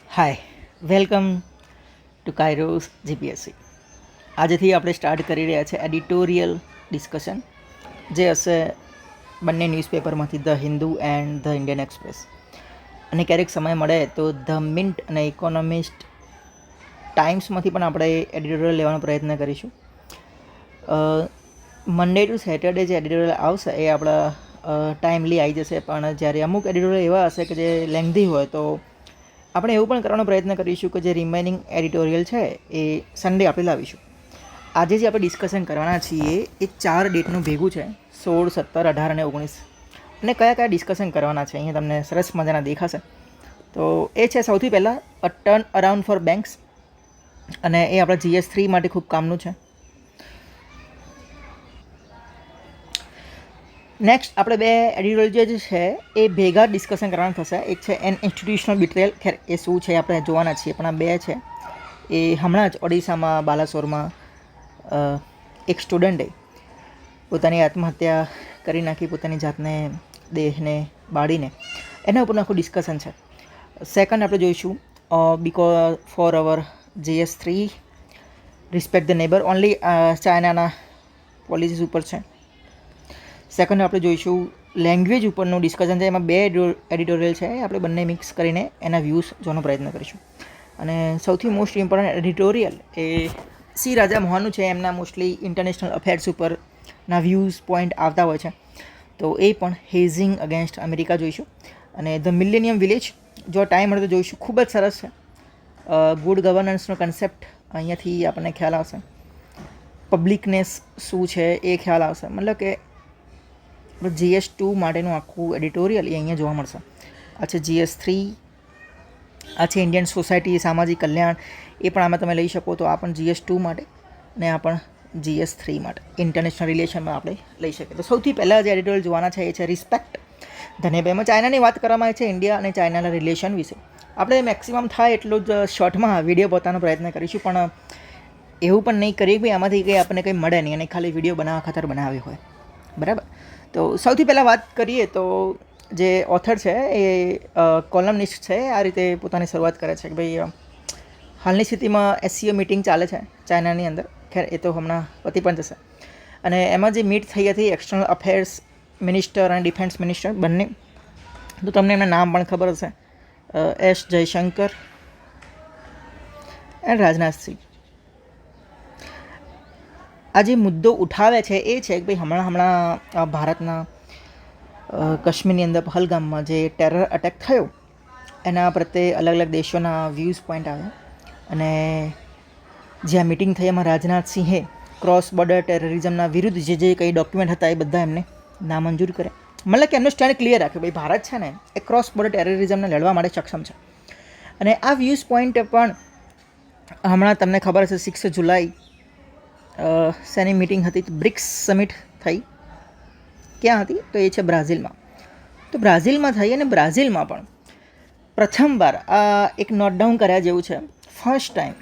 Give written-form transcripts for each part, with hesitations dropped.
Hi, welcome to Kairos GPSC. આજથી આપણે start કરી રહ્યા છે એડિટોરિયલ ડિસ્કશન, જે હશે બંને ન્યૂઝપેપરમાંથી, the Hindu and the Indian Express. અને ક્યારેક સમય મળે તો ધ મિન્ટ અને ઇકોનોમિસ્ટ ટાઈમ્સમાંથી પણ આપણે એડિટોરિયલ લેવાનો પ્રયત્ન કરીશું. મંડે ટુ સેટરડે જે એડિટોરિયલ આવશે એ આપણા ટાઈમલી આવી જશે, પણ જ્યારે અમુક એડિટોરિયલ એવા હશે કે જે લેન્ધી હોય તો આપણે એવું પણ કરવાનો પ્રયત્ન કરીશું કે જે રિમેનિંગ એડિટોરિયલ છે એ સન્ડે આપણે લાવીશું. આજે જે આપણે ડિસ્કશન કરવાના છીએ એ 4 ડેટનું ભેગું છે, 16, 17, 18 અને 19. અને કયા કયા ડિસ્કશન કરવાના છે અહીંયા તમને સરસ મજાના દેખાશે. તો એ છે સૌથી પહેલાં અ ટર્ન અરાઉન્ડ ફોર બેન્ક્સ, અને એ આપણા GS3 માટે ખૂબ કામનું છે. નેક્સ્ટ આપણે 2 એડિટોરિયલ જે છે એ ભેગા ડિસ્કશન કરવાનું થશે. એક છે એન ઇન્સ્ટિટ્યુશનલ બિટ્રેયલ, ખેર એ શું છે આપણે જોવાના છીએ, પણ આ 2 છે એ હમણાં જ ઓડિશામાં બાલાસોરમાં એક સ્ટુડન્ટે પોતાની આત્મહત્યા કરી નાખી, પોતાની જાતને, દેહને બાળીને. એના ઉપરનું આખું ડિસ્કશન છે. સેકન્ડ આપણે જોઈશું because for our GS3 respect the neighbour, only ચાઇનાના પોલિસીસ ઉપર છે. સેકન્ડ આપણે જોઈશું લેંગ્વેજ ઉપરનું ડિસ્કશન છે. એમાં 2 એડિટોરિયલ છે, આપણે બંને મિક્સ કરીને એના વ્યૂઝ જોવાનો પ્રયત્ન કરીશું. અને સૌથી most important editorial A C રાજા મોહનનું છે. એમના મોસ્ટલી ઇન્ટરનેશનલ અફેર્સ ઉપરના વ્યૂઝ પોઈન્ટ આવતા હોય છે, તો એ પણ હેઝિંગ અગેન્સ્ટ અમેરિકા જોઈશું. અને ધ મિલેનિયમ વિલેજ જો ટાઈમ મળે તો જોઈશું, ખૂબ જ સરસ છે. ગુડ ગવર્નન્સનો કન્સેપ્ટ અહીંયાથી આપણને ખ્યાલ આવશે. પબ્લિકનેસ શું છે એ ખ્યાલ આવશે. મતલબ કે GS2 માટેનું આખું એડિટોરિયલ એ અહીંયા જોવા મળશે. આ છે GS3, આ છે ઇન્ડિયન સોસાયટી, સામાજિક કલ્યાણ, એ પણ આમાં તમે લઈ શકો. તો આ પણ GS2 માટે અને આ પણ GS3 માટે ઇન્ટરનેશનલ રિલેશનમાં આપણે લઈ શકીએ. તો સૌથી પહેલાં જે એડિટોરિયલ જોવાના છે એ છે રિસ્પેક્ટ ધન્યવાદ. એમાં ચાઇનાની વાત કરવામાં આવી છે, ઇન્ડિયા અને ચાઇનાના રિલેશન વિશે. આપણે મેક્સિમમ થાય એટલું જ શોર્ટમાં વિડીયો બતાવવાનો પ્રયત્ન કરીશું, પણ એવું પણ નહીં કરીએ કે આમાંથી કંઈ આપણને કંઈ મળે નહીં અને ખાલી વિડીયો બનાવવા ખાતર બનાવ્યો હોય, બરાબર. તો સૌથી પહેલાં વાત કરીએ તો જે ઓથર છે એ કોલમનિસ્ટ છે, આ રીતે પોતાની શરૂઆત કરે છે કે ભાઈ હાલની સ્થિતિમાં SCO મિટિંગ ચાલે છે ચાઇનાની અંદર. ખેર એ તો હમણાં પતી પણ જશે. અને એમાં જે મીટ થઈ હતી એક્સટર્નલ અફેર્સ મિનિસ્ટર અને ડિફેન્સ મિનિસ્ટર બંને, તો તમને એમના નામ પણ ખબર હશે, S જયશંકર એન્ડ રાજનાથસિંહ. આ જે મુદ્દો ઉઠાવે છે એ છે કે ભાઈ હમણાં ભારતના કાશ્મીરની અંદર પહલગામમાં જે ટેરર અટેક થયો એના પ્રત્યે અલગ અલગ દેશોના વ્યૂઝ પોઈન્ટ આવ્યા. અને જ્યાં મિટિંગ થઈ એમાં રાજનાથસિંહે ક્રોસ બોર્ડર ટેરરિઝમના વિરુદ્ધ જે કંઈ ડોક્યુમેન્ટ હતા એ બધા એમને નામંજૂર કર્યા. મતલબ કે એમનો સ્ટેન્ડ ક્લિયર રાખ્યો, ભાઈ ભારત છે ને એ ક્રોસ બોર્ડર ટેરરિઝમને લડવા માટે સક્ષમ છે. અને આ વ્યૂઝ પોઈન્ટ પણ હમણાં તમને ખબર હશે 6 જુલાઈ શેની મિટિંગ હતી, બ્રિક્સ સમિટ થઈ. ક્યાં હતી તો એ છે બ્રાઝિલમાં. તો બ્રાઝિલમાં થઈ અને બ્રાઝિલમાં પણ પ્રથમવાર આ એક નોટ ડાઉન કર્યા જેવું છે, ફર્સ્ટ ટાઈમ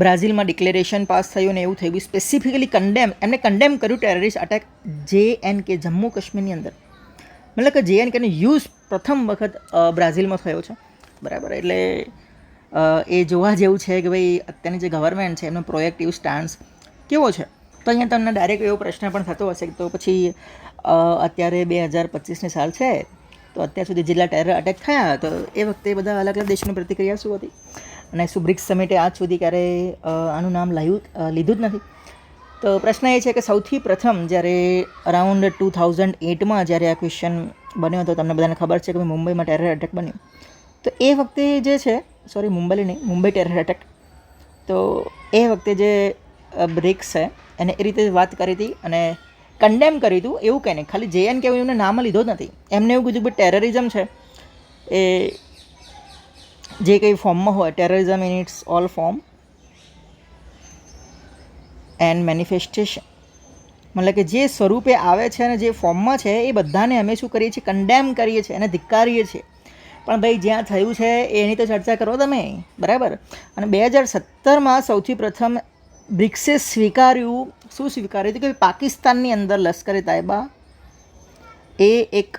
બ્રાઝિલમાં ડિક્લેરેશન પાસ થયું અને એવું થયું સ્પેસિફિકલી એમને કન્ડેમ કર્યું ટેરરિસ્ટ અટેક JNK જમ્મુ કાશ્મીરની અંદર. મતલબ કે JNKનો યુઝ પ્રથમ વખત બ્રાઝિલમાં થયો છે, બરાબર. એટલે એ જોવા જેવું છે કે ભાઈ અત્યારની જે ગવર્મેન્ટ છે એમનો પ્રોએક્ટિવ સ્ટાન્સ કેવો છે. તો અહીંયા તમને ડાયરેક્ટ એવો પ્રશ્ન પણ થતો હશે કે તો પછી અત્યારે 2025ની સાલ છે, તો અત્યાર સુધી જેટલા ટેરર અટેક થયા તો એ વખતે બધા અલગ અલગ દેશોની પ્રતિક્રિયા શું હતી, અને શું બ્રિક્સ સમિટે આજ સુધી ક્યારે આનું નામ લીધું જ નથી. તો પ્રશ્ન એ છે કે સૌથી પ્રથમ જ્યારે અરાઉન્ડ 2008માં જ્યારે આ ક્વેશ્ચન બન્યો હતો, તમને બધાને ખબર છે કે મુંબઈમાં ટેરર અટેક બન્યો, તો એ વખતે જે છે, સોરી મુંબઈ ટેરર અટેક, તો એ વખતે જે બ્રિક્સ છે એને એ રીતે વાત કરી હતી અને કન્ડેમ કરી હતું. એવું કંઈ નહીં, ખાલી JNK એમને નામ લીધો જ નથી, એમને એવું કીધું કે ટેરરિઝમ છે એ જે કંઈ ફોર્મમાં હોય, terrorism in its all form and manifestation, મતલબ કે જે સ્વરૂપે આવે છે અને જે ફોર્મમાં છે એ બધાને અમે શું કરીએ છીએ, કન્ડેમ કરીએ છીએ અને ધિક્કારીએ છીએ. પણ ભાઈ જ્યાં થયું છે એની તો ચર્ચા કરો તમે, બરાબર. અને 2017માં સૌથી પ્રથમ બ્રિક્સે સ્વીકાર્યું હતું કે પાકિસ્તાનની અંદર લશ્કરે તાયબા એ એક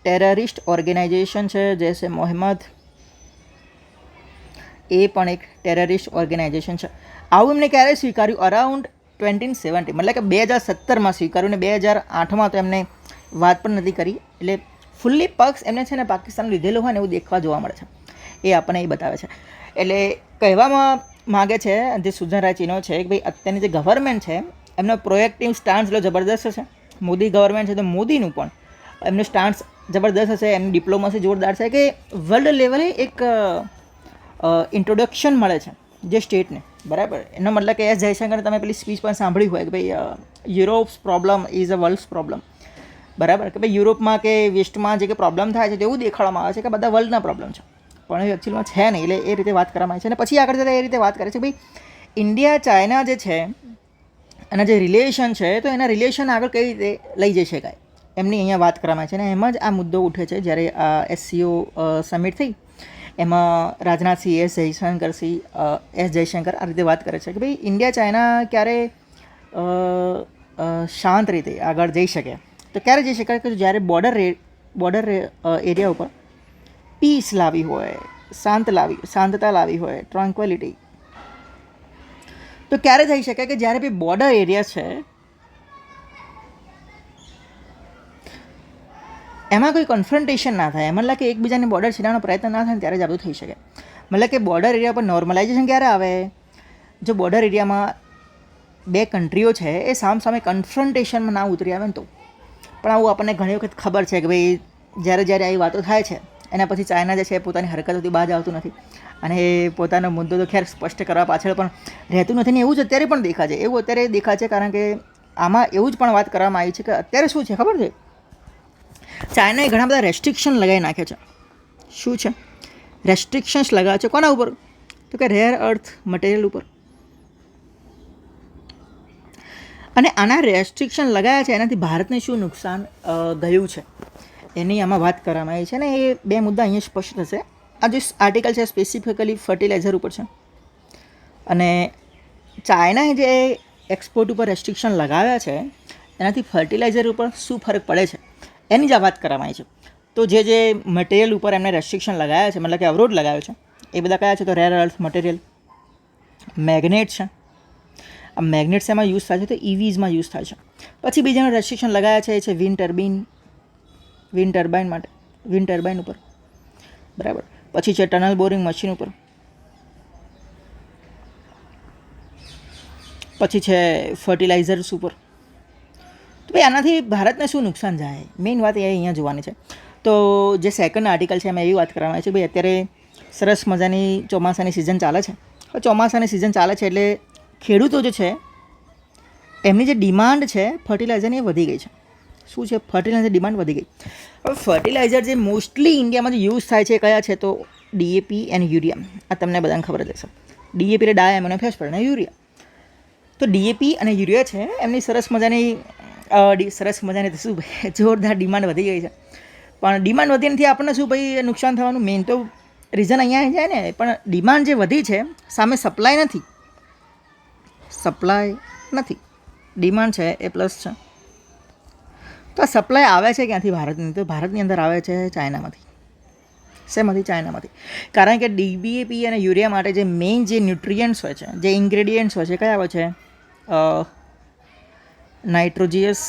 ટેરરિસ્ટ ઓર્ગેનાઇઝેશન છે જૈસે મોહમ્મદ, એ પણ એક ટેરરિસ્ટ ઓર્ગેનાઇઝેશન છે. આવું એમને ક્યારે સ્વીકાર્યું? અરાઉન્ડ 2017, મતલબ કે 2017માં સ્વીકાર્યું ને 2008માં તો એમને વાત પણ નથી કરી. એટલે ફૂલ્લી પક્ષ એમને છે ને પાકિસ્તાન લીધેલું હોય ને એવું દેખવા જોવા મળે છે. એ આપણને એ બતાવે છે. એટલે કહેવામાં માગે છે જે સુજન રાય ચીનો છે કે ભાઈ અત્યારની જે ગવર્મેન્ટ છે એમનો પ્રોએક્ટિવ સ્ટાન્સ એટલો જબરદસ્ત છે. મોદી ગવર્મેન્ટ છે તો મોદીનું પણ એમનું સ્ટાન્સ જબરદસ્ત હશે, એમની ડિપ્લોમસી જોરદાર છે કે વર્લ્ડ લેવલે એક ઇન્ટ્રોડક્શન મળે છે જે સ્ટેટને, બરાબર. એનો મતલબ કે એસ જયશંકર તમે પેલી સ્પીચ પણ સાંભળી હોય કે ભાઈ Europe's problem is a world's problem, બરાબર. કે ભાઈ યુરોપમાં કે વેસ્ટમાં જે કે પ્રોબ્લેમ થાય છે તેવું દેખાડવામાં આવે છે કે બધા વર્લ્ડના પ્રોબ્લેમ છે, પણ એ એકચ્યુઅલમાં છે નહીં. એટલે એ રીતે વાત કરવામાં આવે છે. અને પછી આગળ જતાં એ રીતે વાત કરે છે ભાઈ ઇન્ડિયા ચાઇના જે છે એના જે રિલેશન છે તો એના રિલેશન આગળ કઈ રીતે લઈ જઈ શકાય એમની અહીંયા વાત કરવામાં આવે છે. અને એમાં જ આ મુદ્દો ઉઠે છે જ્યારે આ SCO સમિટ થઈ એમાં રાજનાથસિંહ, એસ જયશંકર આ રીતે વાત કરે છે કે ભાઈ ઇન્ડિયા ચાઇના ક્યારે શાંત રીતે આગળ જઈ શકે, તો ક્યારે જઈ શકાય કે જ્યારે બોર્ડર એરિયા ઉપર પીસ લાવી હોય, શાંતતા લાવી હોય, ટ્રાન્ક્વિલિટી, તો ક્યારે થઈ શકે કે જ્યારે બી બોર્ડર એરિયા છે એમાં કોઈ કન્ફ્રન્ટેશન ના થાય, મતલબ કે એકબીજાની બોર્ડર છીનવાનો પ્રયત્ન ના થાય ત્યારે જ આ બધું થઈ શકે. મતલબ કે બોર્ડર એરિયા પર નોર્મલાઇઝેશન ક્યારે આવે? જો બોર્ડર એરિયામાં બે કન્ટ્રીઓ છે એ સામે કન્ફ્રન્ટેશનમાં ના ઉતરી આવે ને તો. પણ આવું આપણને ઘણી વખત ખબર છે કે ભાઈ જ્યારે આવી વાતો થાય છે એના પછી ચાઇના જે છે પોતાની હરકતોથી બહાર આવતું નથી અને એ પોતાનો મુદ્દો તો ખેર સ્પષ્ટ કરવા પાછળ પણ રહેતું નથી ને એવું જ અત્યારે પણ દેખાય છે. એવું અત્યારે દેખાય છે કારણ કે આમાં એવું જ પણ વાત કરવામાં આવી છે કે અત્યારે શું છે ખબર છે, ચાઇનાએ ઘણા બધા રેસ્ટ્રિક્શન લગાવી નાખ્યા છે. શું છે? રેસ્ટ્રિક્શન્સ લગાવે છે કોના ઉપર? તો કે રેર અર્થ મટીરિયલ ઉપર. અને આના રેસ્ટ્રિક્શન લગાવ્યા છે એનાથી ભારતને શું નુકસાન ગયું છે એની આમાં વાત કરવામાં આવી છે. ને એ બે મુદ્દા અહીંયા સ્પષ્ટ થશે. આ જે આર્ટિકલ છે સ્પેસિફિકલી ફર્ટિલાઇઝર ઉપર છે અને ચાઇનાએ જે એક્સપોર્ટ ઉપર રેસ્ટ્રિક્શન લગાવ્યા છે એનાથી ફર્ટિલાઇઝર ઉપર શું ફરક પડે છે એની જ વાત કરવામાં આવી છે. તો જે મટીરિયલ ઉપર એમને રેસ્ટ્રિક્શન લગાવ્યા છે, મતલબ કે અવરોધ લગાવ્યો છે, એ બધા કયા છે? તો રેર અર્થ મટીરિયલ, મેગ્નેટ છે. આ મેગ્નેટ્સ એમાં યુઝ થાય છે તો EVsમાં યુઝ થાય છે. પછી બીજાનો રેસ્ટ્રિક્શન લગાવ્યા છે એ છે વિન્ડ ટર્બાઇન ઉપર, બરાબર. પછી છે ટનલ બોરિંગ મશીન ઉપર. પછી છે ફર્ટિલાઇઝર્સ ઉપર. તો ભાઈ આનાથી ભારતને શું નુકસાન જાય? મેઇન વાત એ અહીંયા જોવાની છે. તો જે સેકન્ડ આર્ટિકલ છે એમાં એવી વાત કરવામાં આવે છે ભાઈ અત્યારે સરસ મજાની ચોમાસાની સિઝન ચાલે છે. ચોમાસાની સિઝન ચાલે છે એટલે ખેડૂતો જે છે એમની જે ડિમાન્ડ છે ફર્ટિલાઇઝરની એ વધી ગઈ છે. શું છે? ફર્ટિલાઇઝર ડિમાન્ડ વધી ગઈ. હવે ફર્ટિલાઇઝર જે મોસ્ટલી ઇન્ડિયામાં જે યુઝ થાય છે કયા છે? તો DAP અને યુરિયા. આ તમને બધાને ખબર જ હશે. DAP એટલે ડાયએમોનિયમ ફોસ્ફેટ અને યુરિયા. તો DAP અને યુરિયા છે એમની સરસ મજાની શું ભાઈ જોરદાર ડિમાન્ડ વધી ગઈ છે. પણ ડિમાન્ડ વધી નથી આપણને શું ભાઈ નુકસાન થવાનું? મેઇન તો રીઝન અહીંયા આવી જાય ને. પણ ડિમાન્ડ જે વધી છે સામે સપ્લાય નથી. ડિમાન્ડ છે એ પ્લસ છે. તો આ સપ્લાય આવે છે ક્યાંથી ભારતની? તો ભારતની અંદર આવે છે ચાઇનામાંથી. શેમાંથી? ચાઇનામાંથી. કારણ કે DAP અને યુરિયા માટે જે મેઇન જે ન્યુટ્રિયન્ટ્સ હોય છે, જે ઇન્ગ્રેડિયન્ટ્સ હોય છે, કયા હોય છે? નાઇટ્રોજિયસ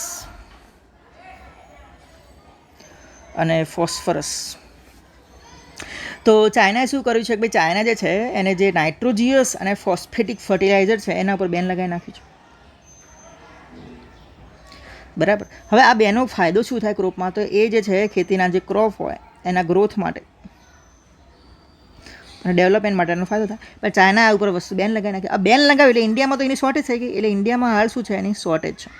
અને ફોસ્ફરસ. તો ચાઇનાએ શું કર્યું છે કે ભાઈ ચાઇના જે છે એને જે નાઇટ્રોજિયસ અને ફોસ્ફેટિક ફર્ટિલાઇઝર છે એના ઉપર બેન લગાવી નાખ્યું છે, બરાબર. હવે આ બેનો ફાયદો શું થાય ક્રોપમાં? તો એ જે છે ખેતીના જે ક્રોપ હોય એના ગ્રોથ માટે અને ડેવલપમેન્ટ માટેનો ફાયદો થાય. પણ ચાઇના આ ઉપર વસ્તુ બેન લગાવી નાખી. આ બેન લગાવી એટલે ઇન્ડિયામાં તો એની શોર્ટેજ થઈ ગઈ. એટલે ઇન્ડિયામાં હાલ શું છે? એની શોર્ટેજ છે.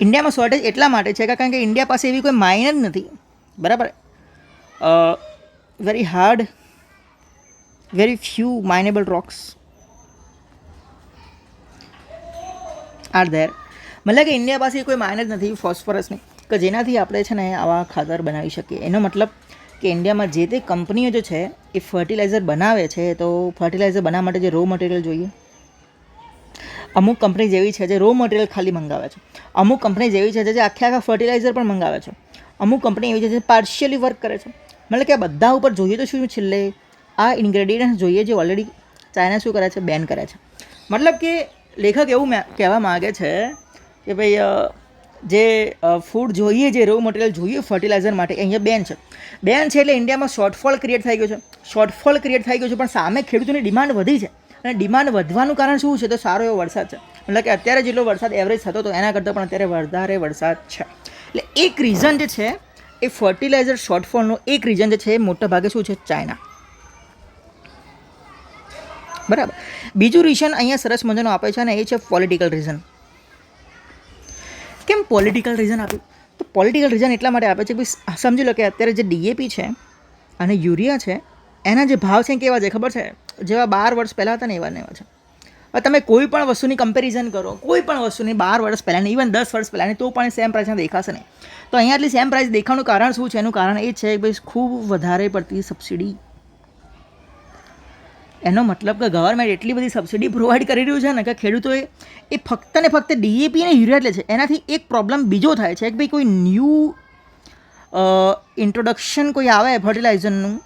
ઇન્ડિયામાં શોર્ટેજ એટલા માટે છે કારણ કે ઇન્ડિયા પાસે એવી કોઈ માઇન જ નથી, બરાબર. Very hard, very few minable rocks are there. મતલબ કે ઇન્ડિયા પાસે કોઈ માઇન જ નથી ફોસ્ફરસની કે જેનાથી આપણે છે ને આવા ખાતર બનાવી શકીએ. એનો મતલબ કે ઇન્ડિયામાં જે તે કંપનીઓ જે છે એ ફર્ટિલાઇઝર બનાવે છે તો ફર્ટિલાઇઝર બનાવવા માટે જે રો મટીરિયલ જોઈએ, અમુક કંપની જેવી છે જે રો મટીરિયલ ખાલી મંગાવે છે, અમુક કંપની જેવી છે જે આખા ફર્ટિલાઇઝર પણ મંગાવે છે. અમુક કંપની એવી છે જે પાર્શિયલી વર્ક કરે છે. મતલબ કે આ બધા ઉપર જોઈએ તો શું છેલ્લે આ ઇન્ગ્રેડિયન્ટ જોઈએ જે ઓલરેડી ચાઇના શું કરે છે, બેન કરે છે. મતલબ કે લેખક એવું કહેવા માગે છે કે ભાઈ જે ફૂડ જોઈએ, જે રો મટીરિયલ જોઈએ ફર્ટિલાઇઝર માટે એ અહીંયા બેન છે. બેન છે એટલે ઇન્ડિયામાં શોર્ટફોલ ક્રિએટ થઈ ગયો છે. શોર્ટફોલ ક્રિએટ થઈ ગયો છે, પણ સામે ખેડૂતોની ડિમાન્ડ વધી છે. અને ડિમાન્ડ વધવાનું કારણ શું છે? તો સારો એવો વરસાદ છે. મતલબ કે અત્યારે જેટલો વરસાદ એવરેજ થતો હતો એના કરતાં પણ અત્યારે વધારે વરસાદ છે. એટલે એક રીઝન જે છે એ ફર્ટિલાઇઝર શોર્ટફોલનો એક રીઝન જે છે એ મોટા ભાગે શું છે? ચાઇના. બરાબર. બીજું રીઝન અહીંયા સરસ મજાનું આપે છે અને એ છે પોલિટિકલ રીઝન. કેમ પોલિટિકલ રીઝન આપ્યું? તો પોલિટિકલ રીઝન એટલા માટે આપે છે કે સમજી લો કે અત્યારે જે ડીએપી છે અને યુરિયા છે એના જે ભાવ છે કેવા છે ખબર છે? જેવા 12 વર્ષ પહેલાં હતા ને એવા ને એવા છે. હવે તમે કોઈ પણ વસ્તુની કમ્પેરિઝન કરો, કોઈ પણ વસ્તુની 12 વર્ષ પહેલાંની, ઇવન 10 વર્ષ પહેલાંની, તો પણ સેમ પ્રાઇસમાં દેખાશે નહીં. તો અહીંયા એટલી સેમ પ્રાઇસ દેખાવાનું કારણ શું છે? એનું કારણ એ છે કે ભાઈ ખૂબ વધારે પડતી સબસિડી. એનો મતલબ કે ગવર્મેન્ટ એટલી બધી સબસિડી પ્રોવાઈડ કરી રહ્યું છે ને કે ખેડૂતોએ એ ફક્ત ને ફક્ત ડીએપી અને યુરિયા લે છે. એનાથી એક પ્રોબ્લેમ બીજો થાય છે કે ભાઈ કોઈ ન્યૂ ઇન્ટ્રોડક્શન કોઈ આવે ફર્ટિલાઇઝરનું,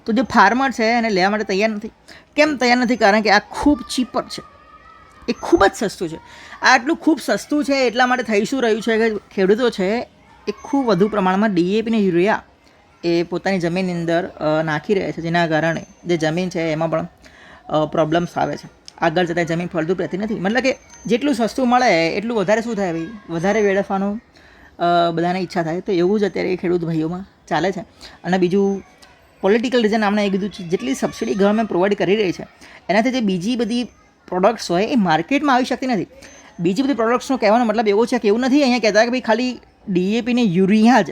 તો જે ફાર્મર છે એને લેવા માટે તૈયાર નથી. કેમ તૈયાર નથી? કારણ કે આ ખૂબ ચીપર છે, એ ખૂબ જ સસ્તું છે. આ આટલું ખૂબ સસ્તું છે એટલા માટે થઈ શું રહ્યું છે કે ખેડૂતો છે એ ખૂબ વધુ પ્રમાણમાં ડીએપી અને યુરિયા એ પોતાની જમીનની અંદર નાખી રહ્યા છે, જેના કારણે જે જમીન છે એમાં પણ પ્રોબ્લેમ્સ આવે છે. આગળ જતાં જમીન ફળદ્રુપ રહેતી નથી. મતલબ કે જેટલું સસ્તું મળે એટલું વધારે શું થાય ભાઈ? વધારે વેડફવાનો બધાને ઈચ્છા થાય. તો એવું જ અત્યારે ખેડૂત ભાઈઓમાં ચાલે છે. અને બીજું પોલિટિકલ રીઝન આપણે એ કીધું છે, જેટલી સબસિડી ગવર્મેન્ટ પ્રોવાઈડ કરી રહી છે એનાથી જે બીજી બધી પ્રોડક્ટ્સ હોય એ માર્કેટમાં આવી શકતી નથી. બીજી બધી પ્રોડક્ટ્સનો કહેવાનો મતલબ એવો છે કે એવું નથી અહીંયા કહેતા કે ભાઈ ખાલી ડીએપી ને યુરિયા જ,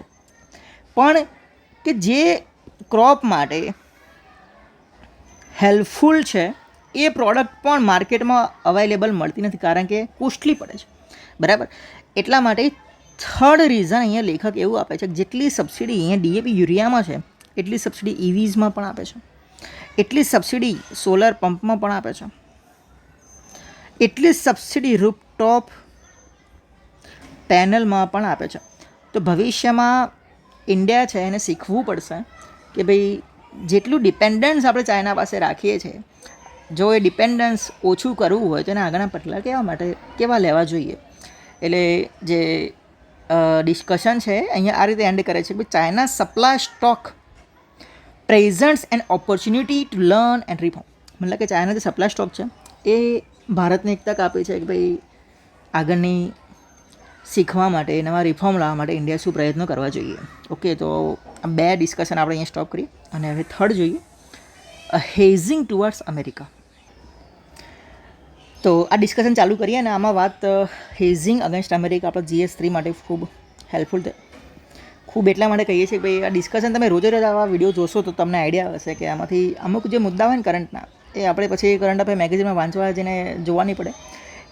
પણ કે જે ક્રોપ માટે હેલ્પફુલ છે એ પ્રોડક્ટ પણ માર્કેટમાં અવેલેબલ મળતી નથી, કારણ કે કોસ્ટલી પડે છે. બરાબર. એટલા માટે થર્ડ રીઝન અહીંયા લેખક એવું આપે છે કે જેટલી સબસિડી અહીંયા ડીએપી યુરિયામાં છે એટલી સબસિડી ઇવીઝમાં પણ આપે છે, એટલી સબસિડી સોલર પંપમાં પણ આપે છે, એટલી સબસિડી રૂફટોપ પેનલમાં પણ આપે છે. તો ભવિષ્યમાં ઇન્ડિયા છે એને શીખવું પડશે કે ભાઈ જેટલું ડિપેન્ડન્સ આપણે ચાઇના પાસે રાખીએ છીએ, જો એ ડિપેન્ડન્સ ઓછું કરવું હોય તો એના આગળના પગલાં કેવા લેવા જોઈએ. એટલે જે ડિસ્કશન છે અહીંયા આ રીતે એન્ડ કરે છે કે China supply stock presents and opportunity to learn and reform. મતલબ કે ચાઇના જે સપ્લાય સ્ટોક છે એ ભારતને એક તક આપી છે કે ભાઈ આગળની શીખવા માટે, નવા રિફોર્મ લાવવા માટે ઇન્ડિયા શું પ્રયત્નો કરવા જોઈએ. ઓકે, તો આ 2 ડિસ્કશન આપણે અહીંયા સ્ટોપ કરીએ અને હવે થર્ડ જોઈએ, હેઝિંગ ટુવર્ડ્સ અમેરિકા. તો આ ડિસ્કશન ચાલુ કરીએ અને આમાં વાત હેઝિંગ અગેન્સ્ટ અમેરિકા આપણે GS3 માટે ખૂબ હેલ્પફુલ થાય. ખૂબ એટલા માટે કહીએ છીએ કે ભાઈ આ ડિસ્કશન તમે રોજે રોજ આવા વિડીયો જોશો તો તમને આઈડિયા હશે કે આમાંથી અમુક જે મુદ્દા હોય ને કરંટના, એ આપણે પછી કરંટ અફેર મેગેઝિનમાં વાંચવા જેને જોવા નહીં પડે,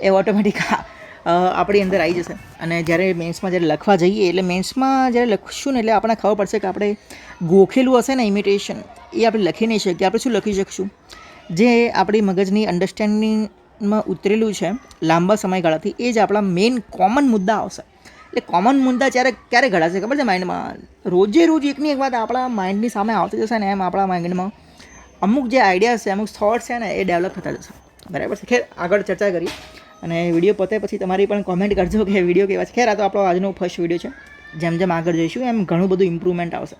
એ ઓટોમેટિક આપણી અંદર આવી જશે. અને જ્યારે મેન્સમાં જ્યારે લખવા જઈએ એટલે મેન્સમાં જ્યારે લખશું ને એટલે આપણને ખબર પડશે કે આપણે ગોખેલું હશે ને ઇમિટેશન, એ આપણે લખી નહીં શકીએ. આપણે શું લખી શકશું? જે આપણી મગજની અન્ડરસ્ટેન્ડિંગમાં ઉતરેલું છે લાંબા સમયગાળાથી, એ જ આપણા મેઇન કોમન મુદ્દા આવશે. એટલે કોમન મુદ્દા ક્યારે ઘડાશે ખબર છે? માઇન્ડમાં રોજે રોજ એકની એક વાત આપણા માઇન્ડની સામે આવતી જશે ને એમ આપણા માઇન્ડમાં અમુક જે આઈડિયાઝ છે, અમુક થોટ્સ છે ને એ ડેવલપ થતા જશે. બરાબર છે. ખેર આગળ ચર્ચા કરીએ અને વિડીયો પતે પછી તમારી પણ કોમેન્ટ કરજો કે વિડીયો કેવા છે. ખેર આ તો આપણો આજનો ફર્સ્ટ વિડીયો છે. જેમ જેમ આગળ જઈશું એમ ઘણું બધું ઇમ્પ્રુવમેન્ટ આવશે.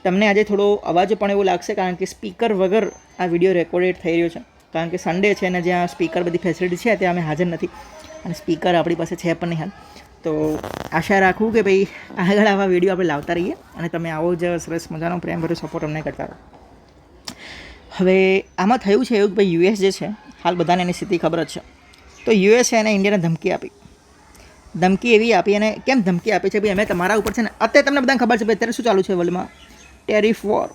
તમને આજે થોડો અવાજ પણ એવું લાગશે કારણ કે સ્પીકર વગર આ વિડીયો રેકોર્ડેડ થઈ રહ્યો છે, કારણ કે સન્ડે છે અને જ્યાં સ્પીકર બધી ફેસિલિટી છે ત્યાં અમે હાજર નથી અને સ્પીકર આપણી પાસે છે પણ નહીં હાલ. તો આશા રાખું કે ભાઈ આગળ આવા વિડીયો આપણે લાવતા રહીએ અને તમે આવો જ સરસ મજાનો પ્રેમભર્યો સપોર્ટ અમને કરતા રહો. હવે આમાં થયું છે એવું કે ભાઈ યુએસ જે છે, હાલ બધાને એની સ્થિતિ ખબર જ છે. તો યુએસે એને ઇન્ડિયાને ધમકી આપી. ધમકી એવી આપી, અને કેમ ધમકી આપી છે ભાઈ અમે તમારા ઉપર છે ને, અત્યારે તમને બધાને ખબર છે ભાઈ અત્યારે શું ચાલુ છે વર્લ્ડમાં, ટેરિફ વોર,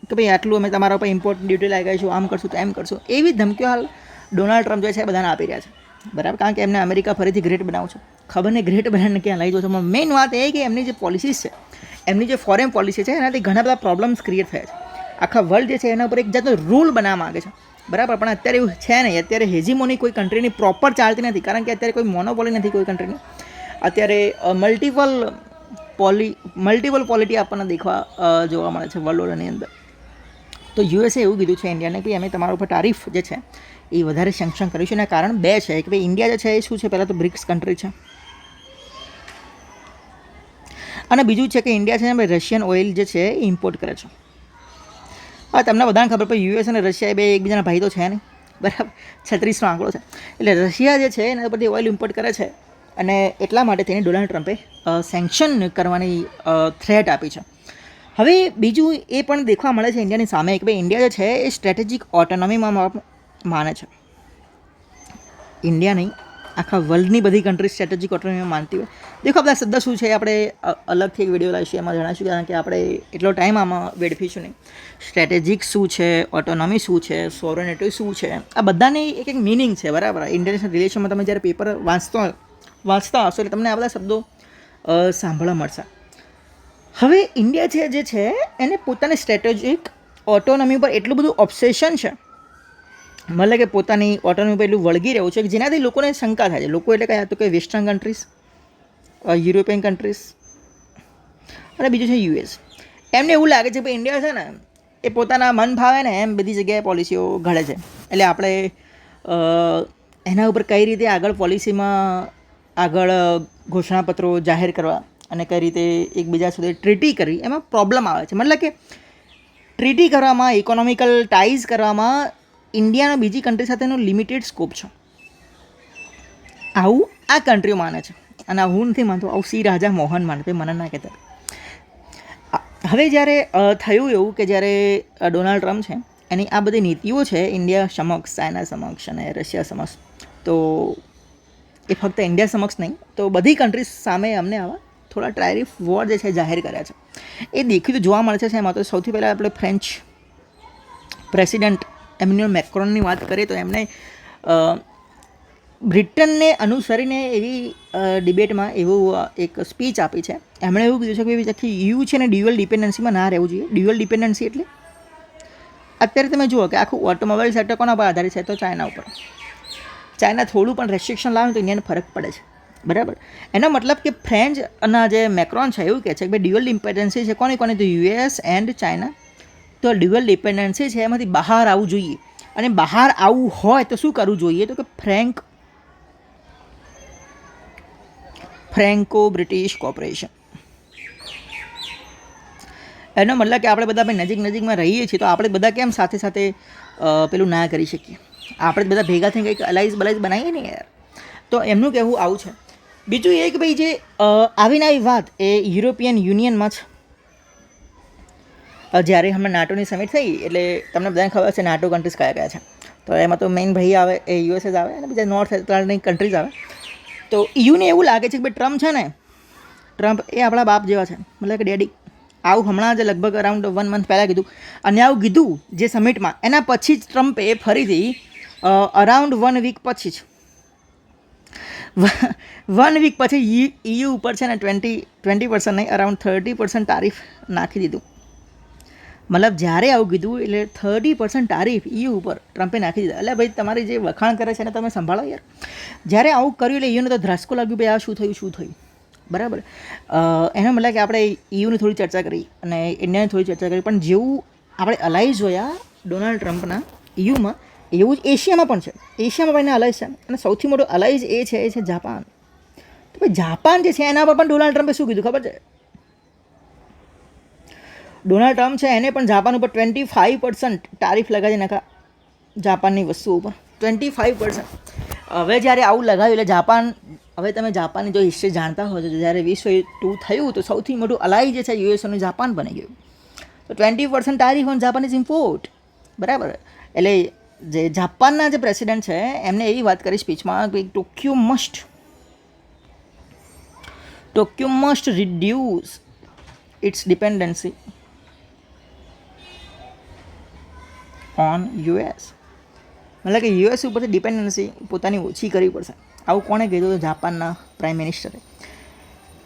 કે ભાઈ આટલું અમે તમારા ઉપર ઇમ્પોર્ટ ડ્યુટી લાગાવીશું, આમ કરશું તો એમ કરશું. એવી ધમકીઓ હાલ ડોનાલ્ડ ટ્રમ્પ જે છે બધાને આપી રહ્યા છે. બરાબર, કારણ કે એમને અમેરિકા ફરીથી ગ્રેટ બનાવવું છે. ખબર નહીં ગ્રેટ બનાવીને ક્યાં લઈ જશો, પણ મેઇન વાત એ કે એમની જે પોલિસીસ છે, એમની જે ફોરેન પોલિસી છે એનાથી ઘણા બધા પ્રોબ્લેમ્સ ક્રિએટ થયા છે. આખા વર્લ્ડ જે છે એના ઉપર એક જાતનો રૂલ બનાવવા માગે છે. બરાબર, પણ અત્યારે એવું છે નહીં. અત્યારે હેજીમોની કોઈ કન્ટ્રીની પ્રોપર ચાલતી નથી, કારણ કે અત્યારે કોઈ મોનોપોલી નથી કોઈ કન્ટ્રીની. અત્યારે મલ્ટિપલ પોલિટી આપણને જોવા મળે છે વર્લ્ડ ઓર્ડરની અંદર. તો યુએસએ એવું કીધું છે ઇન્ડિયાને કે અમે તમારા ઉપર ટારિફ જે છે એ વધારે સેન્કશન કર્યું છે. એના કારણ બે છે કે ભાઈ ઇન્ડિયા જે છે એ શું છે, પહેલાં તો બ્રિક્સ કન્ટ્રી છે, અને બીજું છે કે ઇન્ડિયા છે ને રશિયન ઓઇલ જે છે એ ઇમ્પોર્ટ કરે છે. હવે તમને બધાને ખબર પડે યુએસ અને રશિયા બે એકબીજાના ભાઈ તો છે નહીં, બરાબર. 36નો આંકડો છે. એટલે રશિયા જે છે એના પરથી ઓઇલ ઇમ્પોર્ટ કરે છે, અને એટલા માટે તેને ડોનાલ્ડ ટ્રમ્પે સેન્કશન કરવાની થ્રેટ આપી છે. હવે બીજું એ પણ દેખવા મળે છે ઇન્ડિયાની સામે કે ભાઈ ઇન્ડિયા જે છે એ સ્ટ્રેટેજિક ઓટોનોમીમાં માને છે. ઇન્ડિયા નહીં, આખા વર્લ્ડની બધી કન્ટ્રી સ્ટ્રેટેજિક ઓટોનોમીમાં માનતી હોય. દેખો આપણા શબ્દ શું છે આપણે અલગથી એક વિડીયો લાવીશું, એમાં જણાવીશું, કારણ કે આપણે એટલો ટાઈમ આમાં વેડફીશું નહીં. સ્ટ્રેટેજિક શું છે, ઓટોનોમી શું છે, સોવરેનિટી શું છે, આ બધાની એક એક મિનિંગ છે, બરાબર. ઇન્ટરનેશનલ રિલેશનમાં તમે જ્યારે પેપર વાંચતા હશો એટલે તમને આ બધા શબ્દો સાંભળવા મળશે. હવે ઇન્ડિયા જે છે એને પોતાની સ્ટ્રેટેજિક ઓટોનોમી પર એટલું બધું ઓબ્સેશન છે, મતલબ કે પોતાની ઓટોનોમી પર એટલું વળગી રહ્યું છે કે જેનાથી લોકોને શંકા થાય છે. લોકો એટલે કયા, તો કે વેસ્ટર્ન કન્ટ્રીઝ, યુરોપિયન કન્ટ્રીઝ, અને બીજું છે યુએસ. એમને એવું લાગે છે કે ઇન્ડિયા છે ને એ પોતાના મન ભાવે ને એમ બધી જગ્યાએ પોલિસીઓ ઘડે છે. એટલે આપણે એના ઉપર કઈ રીતે આગળ ઘોષણાપત્રો જાહેર કરવા અને કઈ રીતે એકબીજા સાથે ટ્રીટી કરવી, એમાં પ્રોબ્લેમ આવે છે. મતલબ કે ટ્રીટી કરવામાં, ઇકોનોમિકલ ટાઈઝ કરવામાં ઇન્ડિયાનો બીજી કન્ટ્રી સાથેનો લિમિટેડ સ્કોપ છે. આવું આ કન્ટ્રીઓ માને છે, અને હું નથી માનતો, આવું સી રાજા મોહન માને, મને ના કહેતા. હવે જ્યારે થયું એવું કે જ્યારે ડોનાલ્ડ ટ્રમ્પ છે એની આ બધી નીતિઓ છે ઇન્ડિયા સમક્ષ, ચાઇના સમક્ષ અને રશિયા સમક્ષ, તો એ ફક્ત ઇન્ડિયા સમક્ષ નહીં તો બધી કન્ટ્રીઝ સામે અમને આવા થોડા ટારિફ વોર જે છે જાહેર કર્યા છે. એ દેખીતું જોવા મળે છે. એમાં તો સૌથી પહેલાં આપણે ફ્રેન્ચ પ્રેસિડેન્ટ એમ્યુઅલ મેક્રોનની વાત કરીએ તો એમણે બ્રિટનને અનુસરીને એવી ડિબેટમાં એવું એક સ્પીચ આપી છે. એમણે એવું કીધું છે કે આખી યુ છે ને ડ્યુઅલ ડિપેન્ડન્સીમાં ના રહેવું જોઈએ. ડ્યુઅલ ડિપેન્ડન્સી એટલે અત્યારે તમે જુઓ કે આખું ઓટોમોબાઈલ સેક્ટર કોના પર આધારિત છે, તો ચાઇના ઉપર. ચાઇના થોડું પણ રેસ્ટ્રિક્શન લાવે તો ઇન્ડિયાને ફરક પડે છે, બરાબર. એનો મતલબ કે ફ્રેન્ચ અને જે મેક્રોન છે એવું કહે છે કે ભાઈ ડ્યુઅલ ડિપેન્ડન્સી છે કોની, તો યુએસ એન્ડ ચાઇના. તો ડ્યુઅલ ડિપેન્ડન્સી છે એમાંથી બહાર આવવું જોઈએ, અને બહાર આવવું હોય તો શું કરવું જોઈએ, તો કે ફ્રેન્કો બ્રિટિશ કોર્પોરેશન. એનો મતલબ કે આપણે બધા ભાઈ નજીકમાં રહીએ છીએ તો આપણે બધા કેમ સાથે સાથે પેલું ના કરી શકીએ, આપણે બધા ભેગા થઈને કંઈક અલાઇઝ બનાવીએ ને યાર. તો એમનું કહેવું આવું છે. બીજું એ કે ભાઈ જે આવી વાત એ યુરોપિયન યુનિયનમાં છે. જ્યારે હમણાં નાટોની સમિટ થઈ એટલે તમને બધાને ખબર છે નાટો કન્ટ્રીઝ કયા છે. તો એમાં તો મેઇન ભાઈ આવે એ યુએસ જ આવે, અને બીજા નોર્થ એટલાન્ટિક કન્ટ્રીઝ આવે. તો યુને એવું લાગે છે કે ભાઈ ટ્રમ્પ એ આપણા બાપ જેવા છે, મતલબ કે ડેડી. આવું હમણાં જ લગભગ અરાઉન્ડ 1 મંથ પહેલાં કીધું, અને આવું કીધું જે સમિટમાં એના પછી જ ટ્રમ્પે ફરીથી અરાઉન્ડ 1 વીક પછી જ 1 વીક પછી EU ઉપર છે ને 20% નહીં, અરાઉન્ડ 30% ટારિફ નાખી દીધું. મતલબ જ્યારે આવું કીધું એટલે 30% ટારિફ EU ઉપર ટ્રમ્પે નાખી દીધા. એટલે ભાઈ તમારી જે વખાણ કરે છે એને તમે સંભાળો યાર. જ્યારે આવું કર્યું એટલે EUને તો ધ્રાસકો લાગ્યું, ભાઈ આ શું થયું, બરાબર. એનો મતલબ કે આપણે EUની થોડી ચર્ચા કરી અને ઇન્ડિયાની થોડી ચર્ચા કરી, પણ જેવું આપણે અલાઇઝ જોયા ડોનાલ્ડ ટ્રમ્પના EUમાં, એવું જ એશિયામાં પણ છે. એશિયામાં પણ એના અલાઇઝ છે, અને સૌથી મોટો અલાઇઝ એ છે જાપાન. તો ભાઈ જાપાન જે છે એના પર પણ ડોનાલ્ડ ટ્રમ્પે શું કીધું ખબર છે? ડોનાલ્ડ ટ્રમ્પ છે એને પણ જાપાન ઉપર 25% ટારિફ લગાવી નાખા, જાપાનની વસ્તુઓ ઉપર 25%. હવે જ્યારે આવું લગાવ્યું એટલે જાપાન, હવે તમે જાપાનની જો હિસ્ટ્રી જાણતા હો તો જ્યારે વિશ્વ યુદ્ધ થયું તો સૌથી મોટું અલાઈ જે છે યુએસનું જાપાન બની ગયું. તો 20% ટારિફ ઓન જાપાનીઝ ઇમ્પોર્ટ, બરાબર. એટલે જે જાપાનના જે પ્રેસિડેન્ટ છે એમને એવી વાત કરી સ્પીચમાં કે Tokyo must reduce its dependency on US. મતલબ કે યુએસ ઉપરથી ડિપેન્ડન્સી પોતાની ઓછી કરવી પડશે. આવું કોણે કીધું? તો જાપાનના પ્રાઇમ મિનિસ્ટરે.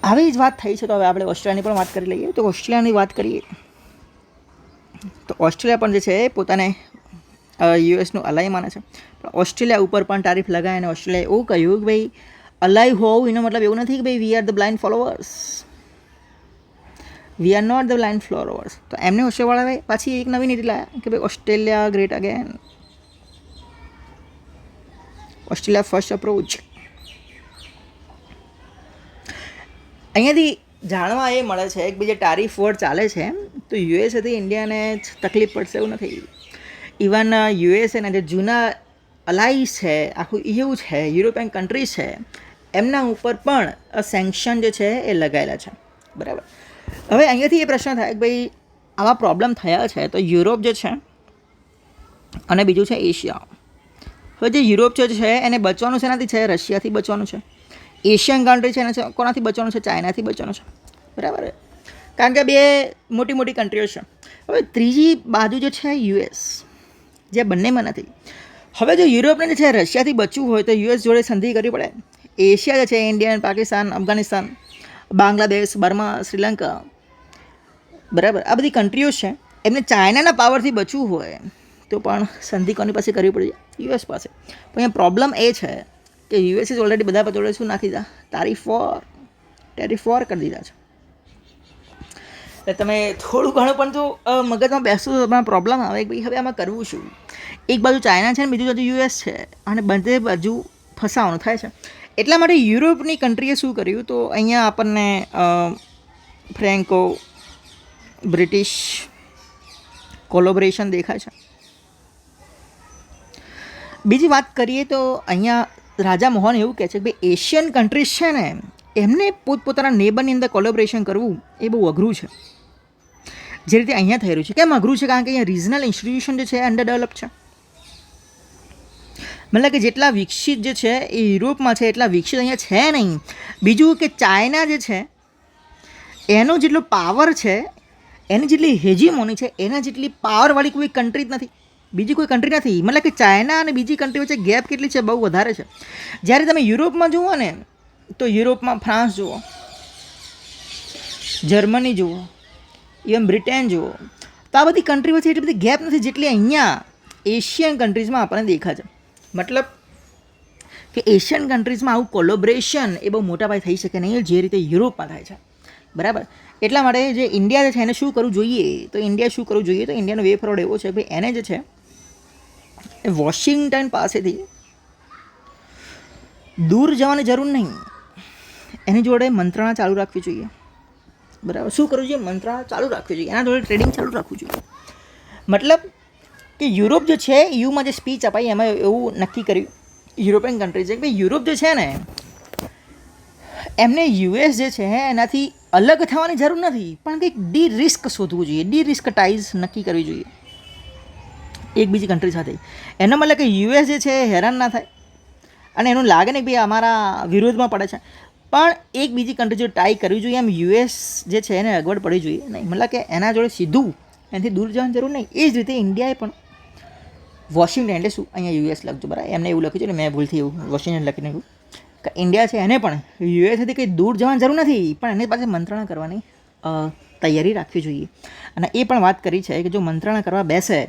આવી જ વાત થઈ છે. તો હવે આપણે ઓસ્ટ્રેલિયાની પણ વાત કરી લઈએ. તો ઓસ્ટ્રેલિયાની વાત કરીએ તો ઓસ્ટ્રેલિયા પણ જે છે એ પોતાને યુએસનું અલાઈ માને છે, પણ ઓસ્ટ્રેલિયા ઉપર પણ ટારિફ લગાય અને ઓસ્ટ્રેલિયાએ એવું કહ્યું કે ભાઈ અલાઈવ હોવું એનો મતલબ એવું નથી કે ભાઈ we are the blind followers, we are not the blind followers. તો એમને ઓસ્ટ્રેલિયાવાળાએ પાછી એક નવી નીતિ લાવ્યા કે ભાઈ Australia great again, Australia first approach. અહીંયાથી જાણવા એ મળે છે કે ભાઈ જે ટારિફ વોર ચાલે છે તો યુએસએથી ઇન્ડિયાને તકલીફ પડશે એવું નથી. ઇવન યુએસએના જે જૂના અલાઈસ છે, આખું EU છે, યુરોપિયન કન્ટ્રીઝ છે, એમના ઉપર પણ સેન્કશન જે છે એ લગાવેલા છે. બરાબર. હવે અહીંયાથી એ પ્રશ્ન થાય કે ભાઈ આવા પ્રોબ્લેમ થયા છે તો યુરોપ જે છે અને બીજું છે એશિયા. હવે જે યુરોપ જે છે એને બચવાનું શેનાથી છે? રશિયાથી બચવાનું છે. એશિયન કન્ટ્રી છે એને કોનાથી બચવાનું છે? ચાઇનાથી બચવાનું છે. બરાબર. કારણ કે બે મોટી મોટી કન્ટ્રીઓ છે. હવે ત્રીજી બાજુ જે છે યુએસ, જે બંનેમાં નથી. હવે જો યુરોપને જે છે રશિયાથી બચવું હોય તો યુએસ જોડે સંધિ કરવી પડે. એશિયા જે છે ઇન્ડિયા, પાકિસ્તાન, અફઘાનિસ્તાન, બાંગ્લાદેશ, બર્મા, શ્રીલંકા, બરાબર, આ બધી કન્ટ્રીઓ છે. એમને ચાઇનાના પાવરથી બચવું હોય તો પણ સંધિ કોની પાસે કરવી પડે? યુએસ પાસે. પણ અહીંયા પ્રોબ્લેમ એ છે કે યુએસએ ઓલરેડી બધા જોડે શું નાખી દીધા? ટેરિફ વોર કરી દીધા છે. એટલે તમે થોડું ઘણું પણ જો મગજમાં બેસવું તો તમારા પ્રોબ્લેમ આવે કે ભાઈ હવે આમાં કરવું શું? એક બાજુ ચાઇના છે ને બીજું બાજુ યુએસ છે અને બંને બાજુ ફસાવાનું થાય છે. એટલા માટે યુરોપની કન્ટ્રીએ શું કર્યું તો અહીંયા આપણને ફ્રેન્કો બ્રિટિશ કોલોબરેશન દેખાય છે. બીજી વાત કરીએ તો અહીંયા રાજા મોહન એવું કહે છે કે ભાઈ એશિયન કન્ટ્રીઝ છે ને એમને પોતપોતાના નેબરની અંદર કોલોબરેશન કરવું એ બહુ અઘરું છે. જે રીતે અહીંયા થઈ રહ્યું છે. કેમ અઘરું છે? કારણ કે અહીંયા રિજનલ ઇન્સ્ટિટ્યુશન જે છે અંડર ડેવલપ છે. મતલબ કે જેટલા વિકસિત જે છે એ યુરોપમાં છે એટલા વિકસિત અહીંયા છે નહીં. બીજું કે ચાઇના જે છે એનો જેટલો પાવર છે, એની જેટલી હેજીમોની છે, એના જેટલી પાવરવાળી કોઈ કન્ટ્રી જ નથી, બીજી કોઈ કન્ટ્રી નથી. મતલબ કે ચાઇના અને બીજી કન્ટ્રી વચ્ચે ગેપ કેટલી છે? બહુ વધારે છે. જ્યારે તમે યુરોપમાં જુઓ ને તો યુરોપમાં ફ્રાન્સ જુઓ, જર્મની જુઓ, ઇવન બ્રિટેન જુઓ, તો આ બધી કન્ટ્રી વચ્ચે એટલી બધી ગેપ નથી જેટલી અહીંયા એશિયન કન્ટ્રીઝમાં આપણને દેખાય છે. મતલબ કે એશિયન કન્ટ્રીઝમાં આવું કોલોબરેશન એ બહુ મોટા પાયે થઈ શકે નહીં જે રીતે યુરોપમાં થાય છે. બરાબર. એટલા માટે જે ઇન્ડિયા જે છે એને શું કરવું જોઈએ? તો ઇન્ડિયા શું કરવું જોઈએ? તો ઇન્ડિયાનો વે ફોરવર્ડ એવો છે કે ભાઈ એને જે છે એ વોશિંગ્ટન પાસેથી દૂર જવાની જરૂર નહીં, એની જોડે મંત્રણા ચાલુ રાખવી જોઈએ. બરાબર. શું કરવું જોઈએ? મંત્રણા ચાલુ રાખવી જોઈએ, એના જોડે ટ્રેડિંગ ચાલુ રાખવું જોઈએ. મતલબ કે યુરોપ જે છે યુમાં જે સ્પીચ અપાઈ એમાં એવું નક્કી કર્યું યુરોપિયન કન્ટ્રીઝે કે ભાઈ યુરોપ જે છે ને એમને યુએસ જે છે એનાથી અલગ થવાની જરૂર નથી, પણ કંઈક ડી રિસ્ક શોધવું જોઈએ, ડી રિસ્કટાઇઝ નક્કી કરવી જોઈએ એક બીજી કન્ટ્રી સાથે. એનો મતલબ કે યુએસ જે છે હેરાન ના થાય અને એનું લાગે ને કે ભાઈ અમારા વિરોધમાં પડે છે, પણ એક બીજી કન્ટ્રી જો ટાઈ કરવી જોઈએ. એમ યુએસ જે છે એને અગવડ પડવી જોઈએ નહીં. મતલબ કે એના જોડે સીધું એનાથી દૂર જવાની જરૂર નહીં. એ જ રીતે ઇન્ડિયાએ પણ વોશિંગ્ટન એટલે શું અહીંયા યુએસ લખજો. બરાબર. એમને એવું લખ્યું છે ને મેં ભૂલથી એવું વોશિંગ્ટન લખીને એવું કે ઇન્ડિયા છે એને પણ યુએસથી કંઈ દૂર જવાની જરૂર નથી, પણ એની પાસે મંત્રણા કરવાની તૈયારી રાખવી જોઈએ. અને એ પણ વાત કરી છે કે જો મંત્રણા કરવા બેસે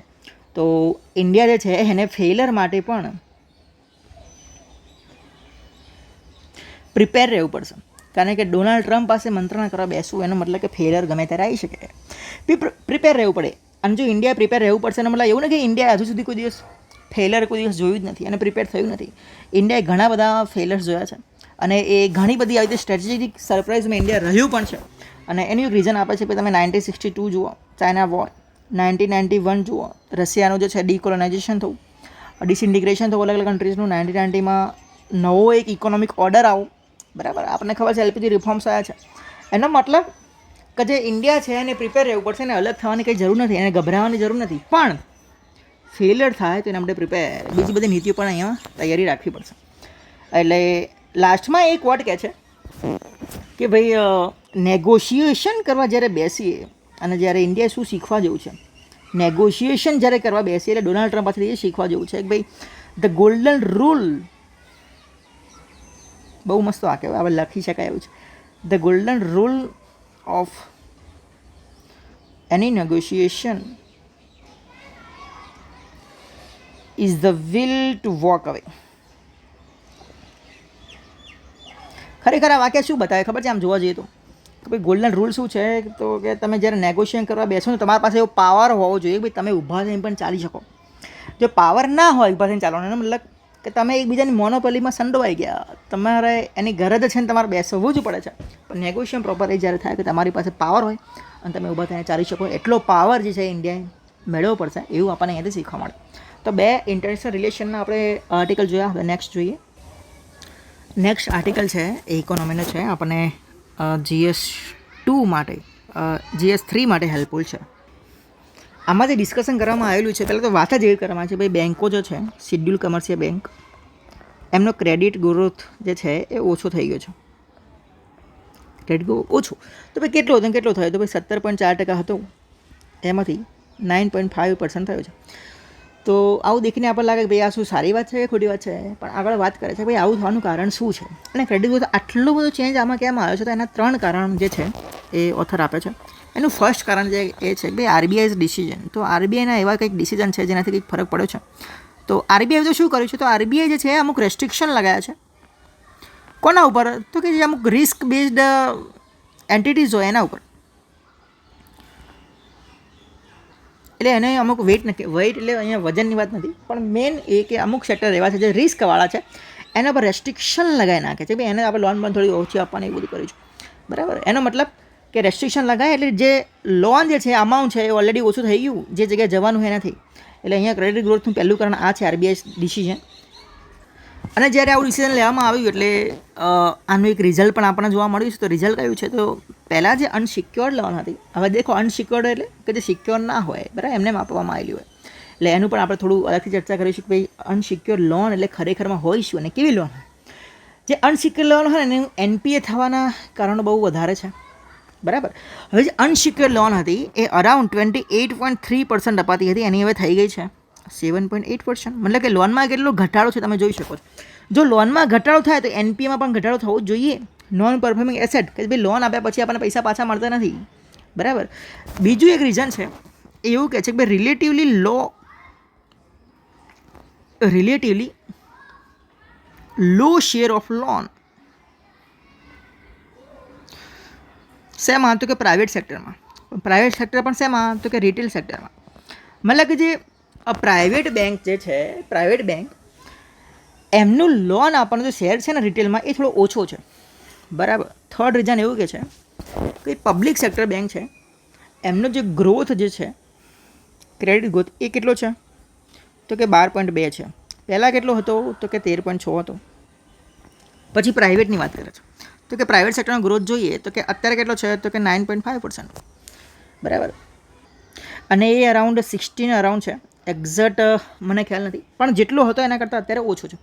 તો ઇન્ડિયા જે છે એને ફેલર માટે પણ પ્રિપેર રહેવું પડશે. કારણ કે ડોનાલ્ડ ટ્રમ્પ પાસે મંત્રણા કરવા બેસવું એનો મતલબ કે ફેલર ગમે ત્યારે આવી શકે. પ્રિપેર રહેવું પડે. અને જો ઇન્ડિયા પ્રિપેર રહેવું પડશે એનો મતલબ એવું ને કે ઇન્ડિયા હજુ સુધી કોઈ દિવસ ફેલર કોઈ દિવસ જોયું જ નથી અને પ્રિપેર થયું નથી. ઇન્ડિયાએ ઘણા બધા ફેલર્સ જોયા છે અને એ ઘણી બધી આવી રીતે સ્ટ્રેટેજિક સરપ્રાઇઝમાં ઇન્ડિયા રહ્યું પણ છે. અને એનું રીઝન આપે છે કે તમે 1962 જુઓ ચાઇના વોર, 1991 જુઓ રશિયાનું જે છે ડીકોલોનાઇઝેશન થયું, ડિસઇન્ટિગ્રેશન થયું અલગ અલગ કન્ટ્રીઝનું, 1990માં નવો એક ઇકોનોમિક ઓર્ડર આવો. બરાબર. આપણને ખબર છે એલપીજી રિફોર્મ્સ આવ્યા છે. એનો મતલબ કે જે ઇન્ડિયા છે એને પ્રિપેર રહેવું પડશે, એને અલગ થવાની કંઈ જરૂર નથી, એને ગભરાવાની જરૂર નથી, પણ ફેલિયર થાય તો એના માટે પ્રિપેર બીજી બધી નીતિઓ પણ અહીંયા તૈયારી રાખવી પડશે. એટલે લાસ્ટમાં એક વર્ડ કહે છે કે ભાઈ નેગોશિએશન કરવા જ્યારે બેસીએ અને જ્યારે ઇન્ડિયા શું શીખવા જેવું છે, નેગોશિએશન જ્યારે કરવા બેસીએ એટલે ડોનાલ્ડ ટ્રમ્પ પાસેથી એ શીખવા જેવું છે કે ભાઈ ધ ગોલ્ડન રૂલ, બહુ મસ્ત આ કહેવાય હવે લખી શકાય એવું છે, the golden rule of any negotiation is the will to walk away. ખરેખર આ વાક્ય શું બતાવે ખબર છે આમ જોવા જઈએ તો કે ભાઈ ગોલ્ડન રૂલ શું છે તો કે તમે જ્યારે નેગોશિએશન કરવા બેસો ને તમારી પાસે એવો પાવર હોવો જોઈએ કે ભાઈ તમે ઊભા થઈને પણ ચાલી શકો. જો પાવર ના હોય ઊભા થઈને ચાલવાનો એનો મતલબ કે તમે એકબીજાની મોનોપોલીમાં સંડોવાઈ ગયા, તમારે એની ગરજ છે ને તમારે બેસવું જ પડે છે. પણ નેગોશિએશન પ્રોપર એ જ્યારે થાય કે તમારી પાસે પાવર હોય અને તમે ઊભા થઈને ચાલી શકો, એટલો પાવર જે છે ઇન્ડિયાએ મેળવવો પડશે, એવું આપણને અહીંયાથી શીખવા મળે. તો 2 ઇન્ટરનેશનલ રિલેશનના આપણે આર્ટિકલ જોયા. હવે નેક્સ્ટ જોઈએ. નેક્સ્ટ આર્ટિકલ છે એ ઇકોનોમીનો છે, આપણને GS2 માટે GS3 માટે હેલ્પફુલ છે. આમાં જે ડિસ્કશન કરવામાં આવેલું છે, પહેલાં તો વાત જ એવી કરવામાં છે ભાઈ બેન્કો જે છે, શિડ્યુલ કમર્શિયલ બેંક, એમનો ક્રેડિટ ગ્રોથ જે છે એ ઓછો થઈ ગયો છે. ક્રેડિટ ગ્રોથ ઓછો તો ભાઈ કેટલો હતો કેટલો થયો તો ભાઈ 17.4% હતો, એમાંથી 9.5% થયો છે. તો આવું દેખીને આપણને લાગે કે ભાઈ આ શું સારી વાત છે કે ખોટી વાત છે, પણ આગળ વાત કરે છે ભાઈ આવું થવાનું કારણ શું છે અને ક્રેડિટ ગ્રોથ આટલો બધો ચેન્જ આમાં કેમ આવ્યો છે. તો એના 3 કારણ જે છે એ ઓથર આપે છે. એનું ફર્સ્ટ કારણ જે એ છે કે ભાઈ આરબીઆઈ ડિસિઝન. તો આરબીઆઈના એવા કંઈક ડિસિઝન છે જેનાથી કંઈક ફરક પડ્યો છે. તો આરબીઆઈ તો શું કર્યું છે, તો આરબીઆઈ જે છે અમુક રેસ્ટ્રિક્શન લગાવ્યા છે. કોના ઉપર? તો કે જે અમુક રિસ્ક બેઝડ એન્ટિટીઝ હોય એના ઉપર. એટલે એને અમુક વેઇટ એટલે અહીંયા વજનની વાત નથી, પણ મેઇન એ કે અમુક સેક્ટર એવા છે જે રિસ્કવાળા છે, એના પર રેસ્ટ્રિક્શન લગાવી નાખે છે. ભાઈ એને આપણે લોન પણ થોડી ઓછી આપવાની એવું બધું કર્યું છે, બરાબર. એનો મતલબ કે રેસ્ટ્રિક્શન લગાવે એટલે જે લોન જે છે અમાઉન્ટ છે એ ઓલરેડી ઓછું થઈ ગયું, જે જગ્યાએ જવાનું હોય એનાથી. એટલે અહીંયા ક્રેડિટ ગ્રોથનું પહેલું કારણ આ છે, આરબીઆઈ ડિસિઝન. અને જ્યારે આવું ડિસિઝન લેવામાં આવ્યું એટલે આનું એક રિઝલ્ટ પણ આપણને જોવા મળ્યું છે. તો રિઝલ્ટ કયું છે? તો પહેલાં જે અનસિક્યોર્ડ લોન હતી, હવે દેખો અનસિક્યોર્ડ એટલે કે જે સિક્યોર ના હોય, બરાબર, એમને આપવામાં આવેલી હોય. એટલે એનું પણ આપણે થોડું અલગથી ચર્ચા કરીશું કે ભાઈ અનસિક્યોર્ડ લોન એટલે ખરેખરમાં હોય શું અને કેવી લોન. જે અનસિક્યોર્ડ લોન હોય ને એનું NPA થવાના કારણો બહુ વધારે છે, બરાબર. હવે જે અનસિક્યોર્ડ લોન હતી એ અરાઉન્ડ 28.3% અપાતી હતી, એની હવે થઈ ગઈ છે 7.8%. મતલબ કે લોનમાં કેટલો ઘટાડો છે તમે જોઈ શકો છો. જો લોનમાં ઘટાડો થાય તો NPAમાં પણ ઘટાડો થવો જ જોઈએ. નોન પરફોર્મિંગ એસેટ કે ભાઈ લોન આપ્યા પછી આપણને પૈસા પાછા મળતા નથી, બરાબર. બીજું એક રીઝન છે એવું કહે છે કે ભાઈ relatively low share of loan. શેમાં? તો કે પ્રાઇવેટ સેક્ટરમાં. પ્રાઇવેટ સેક્ટર પણ શેમાં? તો કે રિટેલ સેક્ટરમાં. મતલબ કે જે પ્રાઇવેટ બેંક જે છે, પ્રાઇવેટ બેંક એમનું લોન આપવાનો જે શેર છે ને રિટેલમાં એ થોડો ઓછો છે, બરાબર. થર્ડ રીઝન એવું કે છે કે પબ્લિક સેક્ટર બેંક છે, એમનો જે ગ્રોથ જે છે ક્રેડિટ ગ્રોથ એ કેટલો છે? તો કે 12.2 છે. પહેલાં કેટલો હતો? તો કે 13.6 હતો. પછી પ્રાઇવેટની વાત કરે છે તો કે પ્રાઇવેટ સેક્ટરનો ગ્રોથ જોઈએ તો કે અત્યારે કેટલો છે? તો કે 9.5%, બરાબર. અને એ અરાઉન્ડ 16 અરાઉન્ડ છે, એક્ઝેક્ટ મને ખ્યાલ નથી, પણ જેટલો હતો એના કરતાં અત્યારે ઓછો છે.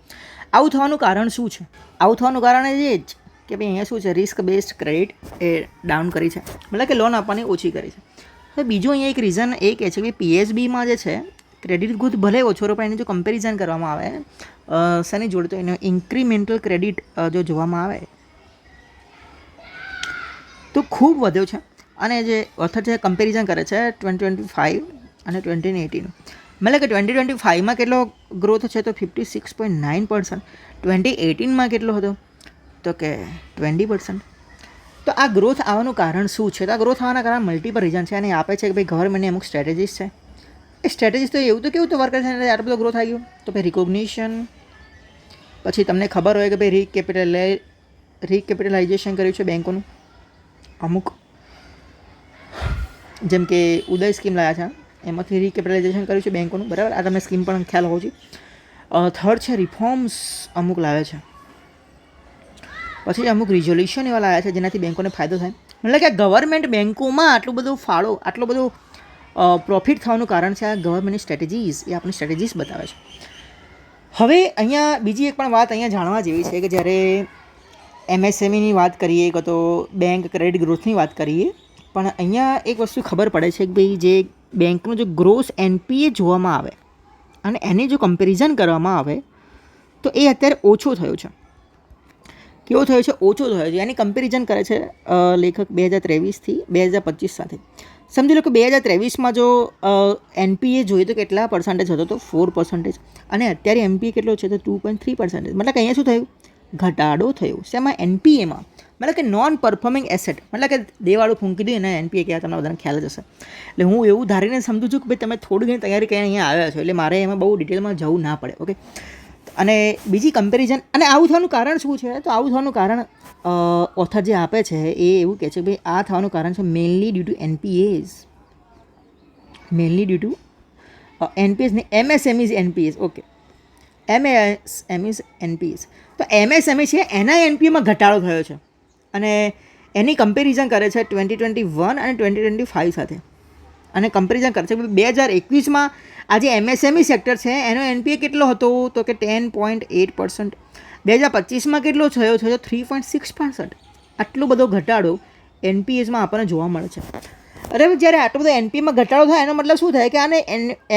આવું થવાનું કારણ શું છે? આવું થવાનું કારણ એ જ કે ભાઈ અહીંયા શું છે, રિસ્ક બેઝડ ક્રેડિટ એ ડાઉન કરી છે, મતલબ કે લોન આપવાની ઓછી કરી છે. તો બીજું અહીંયા એક રીઝન એ કહે છે કે PSBમાં જે છે ક્રેડિટ ગ્રોથ ભલે ઓછો રહ્યો, પણ એની જો કમ્પેરિઝન કરવામાં આવે શેની જોડે, તો એનો ઇન્ક્રીમેન્ટલ ક્રેડિટ જો જોવામાં આવે તો ખૂબ વધ્યો છે. અને જે ઓથર છે કમ્પેરિઝન કરે છે 2025 અને 2018. મતલબ કે 2025માં કેટલો ગ્રોથ છે? તો 56.9%. 2018માં કેટલો હતો? તો કે 20%. તો આ ગ્રોથ આવવાનું કારણ શું છે? તો આ ગ્રોથ આવવાના કારણ મલ્ટિપલ રીઝન છે અને આપે છે કે ભાઈ ગવર્મેન્ટની અમુક સ્ટ્રેટેજીસ છે. એ સ્ટ્રેટેજીસ તો એવું તો કેવું તો વર્ક કરે છે આટલો બધો ગ્રોથ આવી ગયો? તો ભાઈ રિકોગ્નિશન, પછી તમને ખબર હોય કે ભાઈ રિકેપિટલાઇઝેશન કર્યું છે બેંકોનું અમુક, જેમ કે ઉદય સ્કીમ લાવ્યા છે, એમાંથી રિકેપિટલાઇઝેશન કર્યું છે બેંકોનું, બરાબર. આ તમને સ્કીમ પણ ખ્યાલ હોવો જોઈએ. થર્ડ છે રિફોર્મ્સ અમુક લાવે છે. પછી અમુક રિઝોલ્યુશન એવા લાવ્યા છે જેનાથી બેંકોને ફાયદો થાય. મતલબ કે ગવર્મેન્ટ બેંકોમાં આટલું બધું ફાળો, આટલો બધો પ્રોફિટ થવાનું કારણ છે આ ગવર્મેન્ટની સ્ટ્રેટેજીસ, એ આપણી સ્ટ્રેટેજીસ બતાવે છે. હવે અહીંયા બીજી એક પણ વાત અહીંયા જાણવા જેવી છે કે જ્યારે MSMEની વાત કરીએ કે તો બેંક ક્રેડિટ ગ્રોથની વાત કરીએ, પણ અહીંયા એક વસ્તુ ખબર પડે છે કે ભાઈ જે બેંકનો જો ગ્રોસ NPA જોવામાં આવે અને એની જો કમ્પેરિઝન કરવામાં આવે તો એ અત્યારે ઓછો થયો છે. કેવો થયો છે? ઓછો થયો છે. એની કમ્પેરિઝન કરે છે લેખક 2023થી 2025 સાથે. સમજી લો કે 2023માં જો NPA જોઈએ તો કેટલા પર્સન્ટેજ હતો? તો 4%. અને અત્યારે NPA કેટલો છે? તો 2.3%. મતલબ કે અહીંયા શું થયું? ઘટાડો થયો. શેમાં? એનપીએમાં. મતલબ કે નોન પરફોર્મિંગ એસેટ, મતલબ કે દેવાળું ફૂંકી દઈએ ને એનપીએ કહેવાય, તમને બધાને ખ્યાલ જ હશે. એટલે હું એવું ધારીને સમજું છું કે ભાઈ તમે થોડી ઘણી તૈયારી કરીને અહીંયા આવ્યા છો, એટલે મારે એમાં બહુ ડિટેલમાં જવું ના પડે. ઓકે. અને બીજી કમ્પેરિઝન, અને આવું થવાનું કારણ શું છે? તો આવું થવાનું કારણ ઓથર જે આપે છે એ એવું કહે છે કે ભાઈ આ થવાનું કારણ છે mainly due to NPAs, mainly due to NPS ને MSMEs NPS. Okay, MSMEs NPS. તો એમએસએમઈ છે એના એનપીએમાં ઘટાડો થયો છે, અને એની કમ્પેરિઝન કરે છે 2021 અને 2025 સાથે, અને કમ્પેરિઝન કરે છે 2021માં આ જે એમએસએમઈ સેક્ટર છે એનો એનપીએ કેટલો હતો? તો કે 10.8%. 2025માં કેટલો થયો છે? 3.6%. આટલો બધો ઘટાડો એનપીએસમાં આપણને જોવા મળે છે. અરે જ્યારે આટલો બધો એનપીએમાં ઘટાડો થાય એનો મતલબ શું થાય કે આને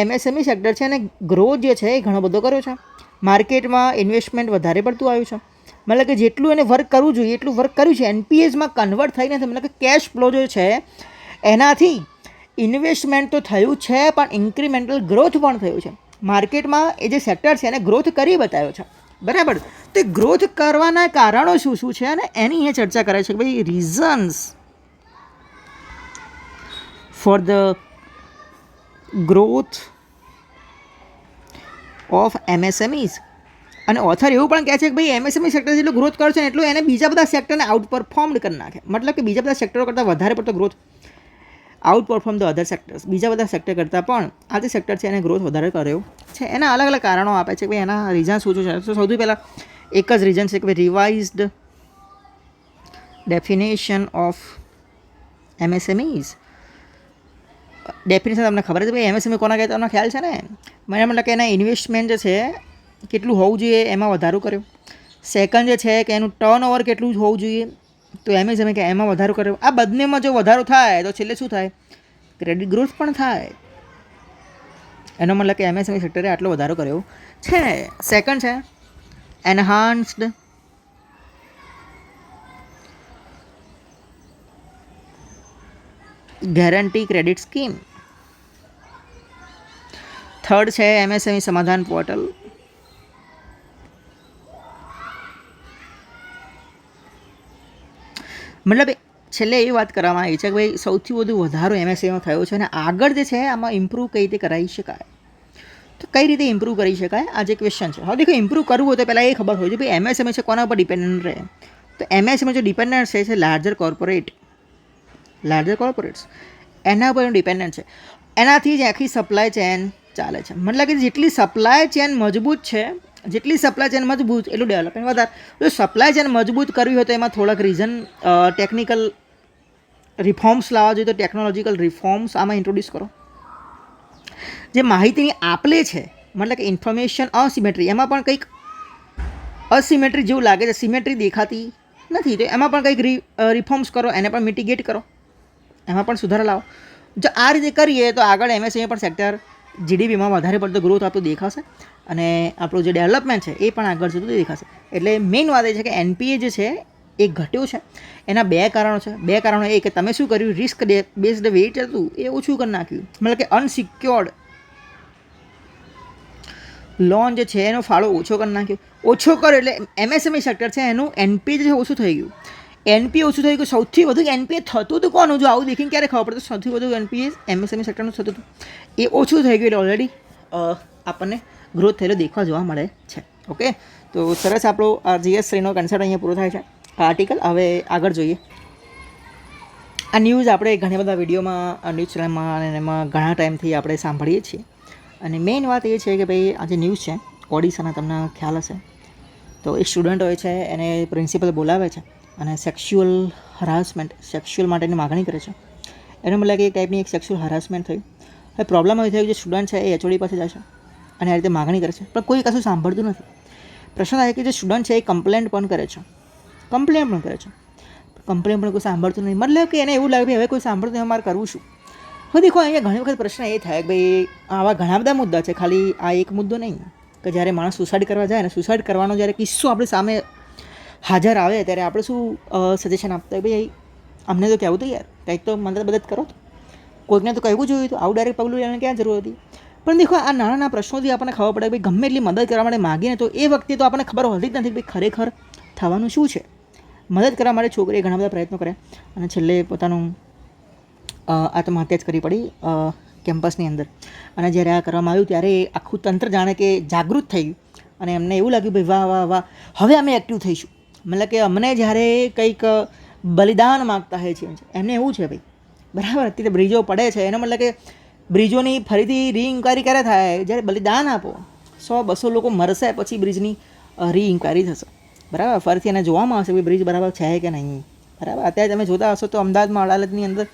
એમએસએમઈ સેક્ટર છે અને ગ્રોથ જે છે એ ઘણો બધો કર્યો છે. માર્કેટમાં ઇન્વેસ્ટમેન્ટ વધારે પડતું આવ્યું છે, મતલબ કે જેટલું એને વર્ક કરવું જોઈએ એટલું વર્ક કર્યું છે. એનપીએસમાં કન્વર્ટ થઈ નથી, મતલબ કે કેશ ફ્લો જે છે એનાથી ઇન્વેસ્ટમેન્ટ તો થયું છે પણ ઇન્ક્રીમેન્ટલ ગ્રોથ પણ થયું છે. માર્કેટમાં એ જે સેક્ટર છે એને ગ્રોથ કરી બતાવ્યો છે, બરાબર. તો ગ્રોથ કરવાના કારણો શું શું છે અને એની એ ચર્ચા કરે છે કે ભાઈ reasons for the growth of MSMEs. અને ઓથર એવું પણ કહે છે કે ભાઈ એમએસએમઈ સેક્ટર જેટલું ગ્રોથ કરશે ને એટલું એને બીજા બધા સેક્ટરને આઉટ પરફોર્મડ કરી નાખે, મતલબ કે બીજા બધા સેક્ટરો કરતાં વધારે પડતો growth out perform the other sectors. બીજા બધા સેક્ટર કરતાં પણ આ જે સેક્ટર છે એને ગ્રોથ વધારે કર્યો છે. એના અલગ અલગ કારણો આપે છે કે ભાઈ એના રીઝન શું છે. તો સૌથી પહેલાં એક જ રીઝન છે કે ભાઈ revised definition of MSMEs. Definition તમને ખબર છે ભાઈ એમએસએમઈ કોના કહેતા તમને ખ્યાલ છે ને? મને મતલબ કે એના ઇન્વેસ્ટમેન્ટ જે છે કેટલું હોવું જોઈએ એમાં વધારો કર્યો. સેકન્ડ જે છે કે એનું ટર્નઓવર કેટલું હોવું જોઈએ, તો એમએસએમઈ કે એમાં વધારો કર્યો. આ બંનેમાં જો વધારો થાય તો છેલ્લે શું થાય? ક્રેડિટ ગ્રોથ પણ થાય. એનો મતલબ કે એમએસએમઈ સેક્ટરે આટલો વધારો કર્યો છે. સેકન્ડ છે એનહાન્સ્ડ ગેરંટી ક્રેડિટ સ્કીમ. થર્ડ છે એમએસએમઈ સમાધાન પોર્ટલ. મતલબ છેલ્લે એવી વાત કરવામાં આવી છે કે ભાઈ સૌથી વધુ વધારો એમએસએમઈમાં થયો છે અને આગળ જે છે આમાં ઇમ્પ્રૂવ કઈ રીતે કરાવી શકાય. તો કઈ રીતે ઇમ્પ્રૂવ કરી શકાય આ જે ક્વેશ્ચન છે. હવે દેખો ઇમ્પ્રૂવ કરવું હોય તો પહેલાં એ ખબર હોય છે ભાઈ એમએસએમઈ છે કોના પર ડિપેન્ડન્ટ રહે. તો એમએસએમઈ જો ડિપેન્ડન્ટ છે લાર્જર કોર્પોરેટ્સ એના પર ડિપેન્ડન્ટ છે. એનાથી જ આખી સપ્લાય ચેન ચાલે છે. મતલબ કે જેટલી સપ્લાય ચેન મજબૂત છે, જેટલી સપ્લાય ચેન મજબૂત એટલું ડેવલપમેન્ટ વધારે. જો સપ્લાય ચેન મજબૂત કરવી હોય તો એમાં થોડાક ટેકનિકલ રિફોર્મ્સ લાવવા જોઈએ. તો ટેકનોલોજીકલ રિફોર્મ્સ આમાં ઇન્ટ્રોડ્યુસ કરો. જે માહિતીની આપલે છે, મતલબ કે ઇન્ફોર્મેશન અસિમેટ્રી, એમાં પણ કંઈક અસિમેટ્રી જેવું લાગે છે, સિમેટ્રી દેખાતી નથી, તો એમાં પણ કંઈક રિફોર્મ્સ કરો, એને પણ મિટિગેટ કરો, એમાં પણ સુધારા લાવો. જો આ રીતે કરીએ તો આગળ એમએસએમઈ પણ સેક્ટર જીડીપીમાં વધારે પડતો ગ્રોથ આપતો દેખાશે અને આપણું જે ડેવલપમેન્ટ છે એ પણ આગળ જતું દેખાશે. એટલે મેઇન વાત એ છે કે એનપીએ જે છે એ ઘટ્યું છે. એના બે કારણો છે. બે કારણો એ કે તમે શું કર્યું, રિસ્ક બેઝડ વેઇટ હતું એ ઓછું કરી નાખ્યું, મતલબ કે અનસિક્યોર્ડ લોન જે છે એનો ફાળો ઓછો કરી નાખ્યો. ઓછો કર્યો એટલે એમએસએમઈ સેક્ટર છે એનું એનપીએ જે ઓછું થઈ ગયું. એનપીએ ઓછું થઈ ગયું. સૌથી વધુ એનપીએ થતું હતું કોનું? જો આવું દેખીને ક્યારે ખબર પડે? સૌથી વધુ એનપીએ એમએસએમઈ સેક્ટરનું થતું હતું, એ ઓછું થઈ ગયું એટલે ઓલરેડી આપણને ગ્રોથ થયેલો દેખવા જોવા મળે છે. ઓકે, તો સરસ આપણો આ જીએસ3નો કન્સેપ્ટ અહીંયા પૂરો થાય છે આ આર્ટિકલ. હવે આગળ જોઈએ. આ ન્યૂઝ આપણે ઘણા બધા વિડીયોમાં ન્યૂઝ ચેનલમાં અને એમાં ઘણા ટાઈમથી આપણે સાંભળીએ છીએ. અને મેઇન વાત એ છે કે ભાઈ આ જે ન્યૂઝ છે ઓડિશાના, તમને ખ્યાલ હશે તો એક સ્ટુડન્ટ હોય છે એને પ્રિન્સિપલ બોલાવે છે અને સેક્સ્યુઅલ માટેની માગણી કરે છે. એનો મતલબ કે એક ટાઈપની એક સેક્સ્યુઅલ હરાસમેન્ટ થઈ. હવે પ્રોબ્લેમ એ થયો કે જે સ્ટુડન્ટ છે એ એચઓડી પાસે જાય છે અને આ રીતે માગણી કરે છે પણ કોઈ કશું સાંભળતું નથી. પ્રશ્ન થાય કે જે સ્ટુડન્ટ છે એ કમ્પ્લેન પણ કરે છે, કમ્પ્લેન પણ કોઈ સાંભળતું નહીં. મતલબ કે એને એવું લાગે કે હવે કોઈ સાંભળતું મારે કરવું શું. હવે દેખો અહીંયા ઘણી વખત પ્રશ્ન એ થાય કે ભાઈ આવા ઘણા બધા મુદ્દા છે, ખાલી આ એક મુદ્દો નહીં કે જ્યારે માણસ સુસાઇડ કરવા જાય ને, સુસાઇડ કરવાનો જ્યારે કિસ્સો આપણી સામે હાજર આવે ત્યારે આપણે શું સજેશન આપતા હોય, ભાઈ અમને તો કહેવું તો યાર કંઈક તો મદદ કરો, કોઈકને તો કહેવું જોઈએ, તો આવું ડાયરેક્ટ પગલું લેવાની ક્યાં જરૂર હતી. પણ દેખો આ નાના પ્રશ્નોથી આપણને ખબર પડે ભાઈ ગમે એટલી મદદ કરવા માટે માગીને તો એ વખતે તો આપણને ખબર હોતી જ નથી ભાઈ ખરેખર થવાનું શું છે. મદદ કરવા માટે છોકરીએ ઘણા બધા પ્રયત્નો કર્યા અને છેલ્લે પોતાનું આત્મહત્યા જ કરવી પડી કેમ્પસની અંદર. અને જ્યારે આ કરવામાં આવ્યું ત્યારે આખું તંત્ર જાણે કે જાગૃત થઈ ગયું અને એમને એવું લાગ્યું ભાઈ વાહ વાહ વાહ, હવે અમે એક્ટિવ થઈશું. મતલબ કે અમને જ્યારે કંઈક બલિદાન માગતા હોય છે એમને એવું છે ભાઈ, બરાબર. અત્યારે બ્રિજો પડે છે એનો મતલબ કે બ્રિજોની ફરીથી રીઇન્ક્વાયરી ક્યારે થાય? જ્યારે બલિદાન આપો, 100-200 લોકો મરશે પછી બ્રિજની રીઇન્ક્વાયરી થશે, બરાબર. ફરીથી એને જોવામાં આવશે કે બ્રિજ બરાબર છે કે નહીં, બરાબર. અત્યારે તમે જોતા હશો તો અમદાવાદમાં અડાલજની અંદર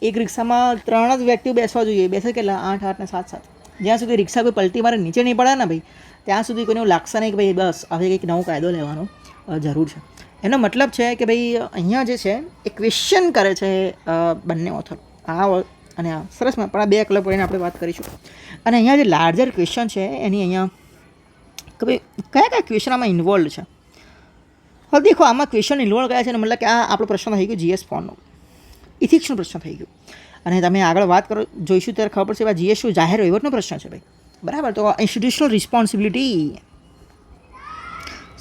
એક રિક્ષામાં 3 જ વ્યક્તિઓ બેસવા જોઈએ. બેસે કેટલા? 8 ને 7. જ્યાં સુધી રિક્ષા કોઈ પલટી મારે નીચે નહીં પડે ને ભાઈ, ત્યાં સુધી કોઈને એવું લાગશે નહીં કે ભાઈ બસ હવે કંઈક નવો કાયદો લેવાનો જરૂર છે. એનો મતલબ છે કે ભાઈ અહીંયા જે છે એ ક્વેશ્ચન કરે છે બંને ઓથર, આ અને આ સરસમાં. પણ આ 2 કલર પડીને આપણે વાત કરીશું. અને અહીંયા જે લાર્જર ક્વેશ્ચન છે એની અહીંયા કે ભાઈ કયા ક્વેશ્ચન આમાં ઇન્વોલ્વ છે. હવે દેખો આમાં ક્વેશ્ચન ઇન્વોલ્વ કયા છે ને, મતલબ કે આ આપણો પ્રશ્ન થઈ ગયો GS4નો, ઇથિક્સનો પ્રશ્ન થઈ ગયો. અને તમે આગળ વાત કરો જોઈશું ત્યારે ખબર પડશે GS શું જાહેર વહીવટનો પ્રશ્ન છે ભાઈ, બરાબર. તો ઇન્સ્ટિટ્યુશનલ રિસ્પોન્સિબિલિટી,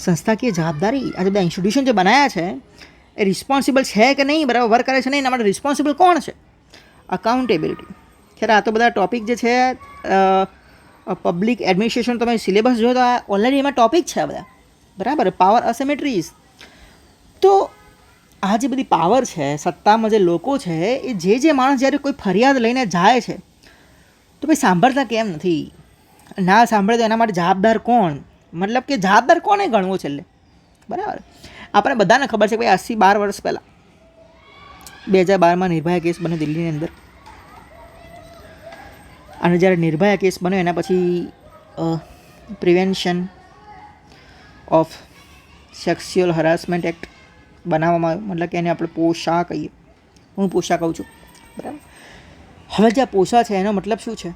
સંસ્થાકીય જવાબદારી. આ જે બધા ઇન્સ્ટિટ્યુશન જે બનાવ્યા છે એ રિસ્પોન્સિબલ છે કે નહીં, બરાબર, વર્ક કરે છે નહીં, એના માટે રિસ્પોન્સિબલ કોણ છે? અકાઉન્ટેબિલિટી. ખેર આ તો બધા ટોપિક જે છે પબ્લિક એડમિનિસ્ટ્રેશન તમે સિલેબસ જો તો આ ઓલરેડી એમાં ટોપિક છે બધા, બરાબર. પાવર અસિમેટ્રીઝ. તો આ જે બધી પાવર છે, સત્તામાં જે લોકો છે એ જે માણસ જ્યારે કોઈ ફરિયાદ લઈને જાય છે તો ભાઈ સાંભળતા કેમ નથી? ના સાંભળે તો એના માટે જવાબદાર કોણ? મતલબ કે જવાબદાર કોને ગણવો છેલ્લે, બરાબર. આપણે બધાને ખબર છે કે ભાઈ આજથી 12 વર્ષ પહેલાં 2012માં નિર્ભયા કેસ બન્યો દિલ્હીની અંદર. અને જ્યારે નિર્ભયા કેસ બન્યો એના પછી પ્રિવેન્શન ઓફ સેક્સ્યુઅલ હરાસમેન્ટ એક્ટ બનાવવામાં આવ્યો. મતલબ કે એને આપણે પોશા કહીએ, હું પોશા કહું છું, બરાબર. હવે જે પોશા છે એનો મતલબ શું છે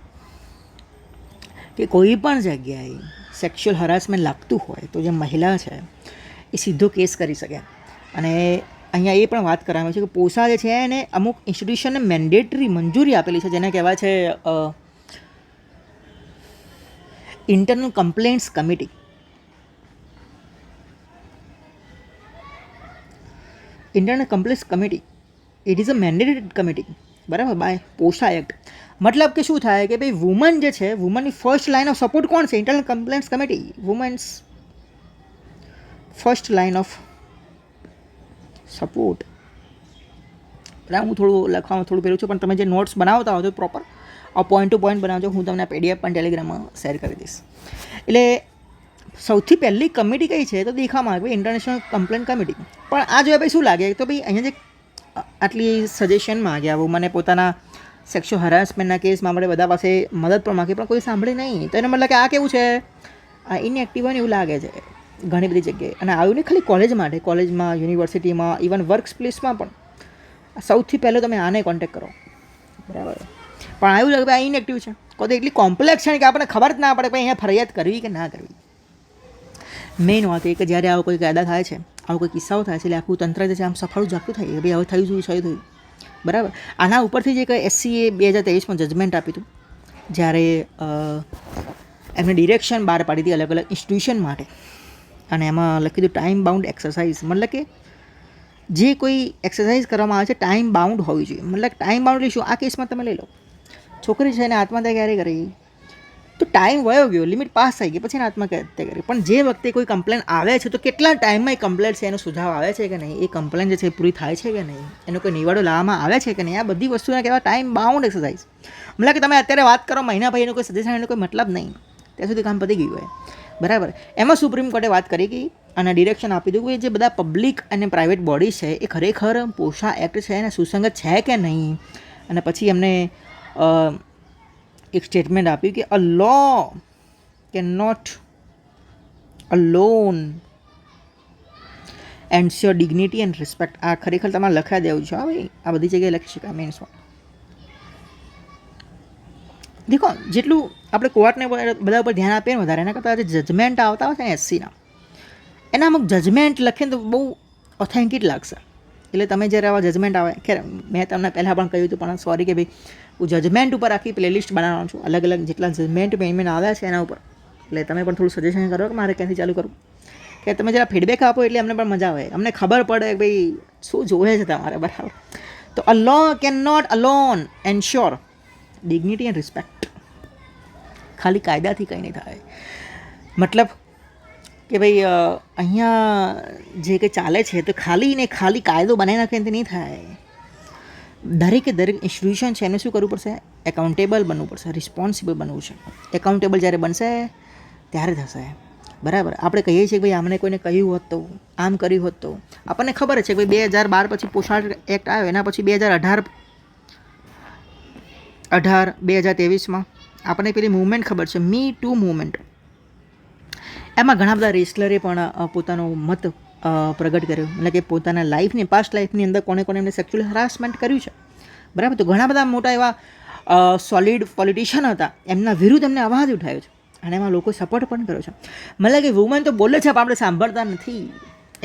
કે કોઈ પણ જગ્યાએ સેક્સ્યુઅલ હરાસમેન્ટ લાગતું હોય તો જે મહિલા છે એ સીધો કેસ કરી શકે. અને અહીંયા એ પણ વાત કરવામાં આવે છે કે પોશા જે છે એને અમુક ઇન્સ્ટિટ્યુશનને મેન્ડેટરી મંજૂરી આપેલી છે, જેને કહેવાય છે internal complaints committee. Internal complaints committee it is a mandated committee, બરાબર, બાય પોશા એક્ટ. મતલબ કે શું થાય કે ભાઈ વુમન જે છે, વુમનની ફર્સ્ટ લાઇન ઓફ સપોર્ટ કોણ છે? Internal complaints committee. Women's first line of support. બરાબર. હું થોડું લખવામાં થોડું પેલું છું, પણ તમે જે નોટ્સ બનાવતા હો તો પ્રોપર પોઈન્ટ ટુ પોઈન્ટ બનાવજો. હું તમને PDF પણ ટેલિગ્રામમાં શેર કરી દઈશ. એટલે સૌથી પહેલી કમિટી કઈ છે તો દેખામાં આવે ઇન્ટરનેશનલ કમ્પ્લેન્ટ કમિટી. પણ આ જોયા ભાઈ શું લાગે તો ભાઈ અહીંયા જે આટલી સજેશન માગ્યા વુમને પોતાના સેક્સ્યુઅલ હરાસમેન્ટના કેસમાં આપણે બધા પાસે મદદ પણ માગી, પણ કોઈ સાંભળે નહીં. તો એને મતલબ કે આ કેવું છે, આ ઇનએક્ટિવ હોય ને એવું લાગે છે ઘણી બધી જગ્યાએ. અને આવ્યું નહીં ખાલી કોલેજ માટે, કોલેજમાં, યુનિવર્સિટીમાં, ઇવન વર્ક પ્લેસમાં પણ સૌથી પહેલો તમે આને કોન્ટેક્ટ કરો, બરાબર. પણ આવ્યું લાગે ભાઈ આ ઇનએક્ટિવ છે, કોઈ તો એટલી કોમ્પ્લેક્સ છે કે આપણને ખબર જ ના પડે કે અહીંયા ફરિયાદ કરવી કે ના કરવી. મેઇન વાત એ કે જ્યારે આવો કોઈ કાયદા થાય છે, આવો કોઈ કિસ્સાઓ થાય છે એટલે આખું તંત્ર જે છે આમ સફળ જાગતું થાય કે ભાઈ હવે થયું, બરાબર. આના ઉપરથી જે કંઈ SCA 2023માં જજમેન્ટ આપ્યું હતું, જ્યારે એમને ડિરેક્શન બહાર પાડી હતી અલગ અલગ ઇન્સ્ટિટ્યુશન માટે. અને એમાં લખી દીધું ટાઈમ બાઉન્ડ એક્સરસાઇઝ. મતલબ કે જે કોઈ એક્સરસાઇઝ કરવામાં આવે છે ટાઈમ બાઉન્ડ હોવી જોઈએ. મતલબ ટાઈમ બાઉન્ડ એટલે શું? આ કેસમાં તમે લઈ લો, છોકરી છે એને આત્મહત્યા ક્યારે કરી તો ટાઈમ વયો ગયો, લિમિટ પાસ થઈ ગઈ, પછી એને આત્મહત્યા કરી. પણ જે વખતે કોઈ કમ્પ્લેન આવે છે તો કેટલા ટાઈમમાં એ કમ્પ્લેન છે એનો સુધાર આવે છે કે નહીં, એ કમ્પ્લેન જે છે એ પૂરી થાય છે કે નહીં, એનો કોઈ નિવાડો લાવવામાં આવે છે કે નહીં, આ બધી વસ્તુને કહેવાય ટાઈમ બાઉન્ડ એક્સરસાઇઝ. મતલબ કે તમે અત્યારે વાત કરો મહિના પછી એનો કોઈ સજેશન એનો કોઈ મતલબ નહીં, ત્યાં સુધી કામ પતી ગયું હોય, બરાબર. એમાં સુપ્રીમ કોર્ટે વાત કરી કે અને ડિરેક્શન આપી દીધું કે જે બધા પબ્લિક અને પ્રાઇવેટ બોડી છે એ ખરેખર પોશા એક્ટ છે એને સુસંગત છે કે નહીં. અને પછી એમને એક સ્ટેટમેન્ટ આપ્યું કે a law can not alone ensure dignity and respect. આ ખરેખર તમારે લખાઈ દેવું છે. હા ભાઈ, આ બધી જગ્યાએ લખી શકાય મેન્સમાં. દેખો જેટલું આપણે કોર્ટને બધા ઉપર ધ્યાન આપીએ ને વધારે, એના કરતાં જે જજમેન્ટ આવતા હોય છે ને SCના, એના અમુક જજમેન્ટ લખીને તો બહુ ઓથેન્ટિક લાગશે. એટલે તમે જ્યારે આવા જજમેન્ટ આવે, ખેર મેં તમને પહેલાં પણ કહ્યું હતું, પણ સોરી કે ભાઈ હું જજમેન્ટ ઉપર આખી પ્લેલિસ્ટ બનાવવાનો છું, અલગ અલગ જેટલા જજમેન્ટ પેમેન્ટ આવ્યા છે એના ઉપર. એટલે તમે પણ થોડું સજેશન કરો કે મારે ક્યાંથી ચાલુ કરવું. કે તમે જરા ફીડબેક આપો એટલે અમને પણ મજા આવે, અમને ખબર પડે કે ભાઈ શું જોવે છે તમારે, બરાબર. તો a law can not alone ensure dignity and respect. ખાલી કાયદાથી કંઈ નહીં થાય. મતલબ કે ભાઈ અહીંયા જે કંઈ ચાલે છે તો ખાલી ને ખાલી કાયદો બનાવી નાખે એનાથી નહીં થાય. દરેકે દરેક ઇન્સ્ટિટ્યુશન છે એને શું કરવું પડશે? એકાઉન્ટેબલ બનવું પડશે, રિસ્પોન્સિબલ બનવું છે. એકાઉન્ટેબલ જ્યારે બનશે ત્યારે થશે, બરાબર. આપણે કહીએ છીએ કે ભાઈ આમને કોઈને કહ્યું હોત તો, આમ કર્યું હોત તો. આપણને ખબર છે કે ભાઈ 2012 પછી પોષણ એક્ટ આવ્યો, એના પછી 2023માં આપણને પેલી મૂવમેન્ટ ખબર છે, મી ટુ મૂવમેન્ટ. એમાં ઘણા બધા રેસલરે પણ પોતાનો મત પ્રગટ કર્યો, એટલે કે પોતાના લાઈફની પાસ્ટ લાઈફની અંદર કોને કોને એમને સેક્સ્યુઅલ હરાસમેન્ટ કર્યું છે, બરાબર. તો ઘણા બધા મોટા એવા સોલિડ પોલિટિશિયન હતા, એમના વિરુદ્ધ એમને અવાજ ઉઠાવ્યો છે અને એમાં લોકો સપોર્ટ પણ કર્યો છે. મને લાગે વુમન તો બોલે છે પણ આપણે સાંભળતા નથી.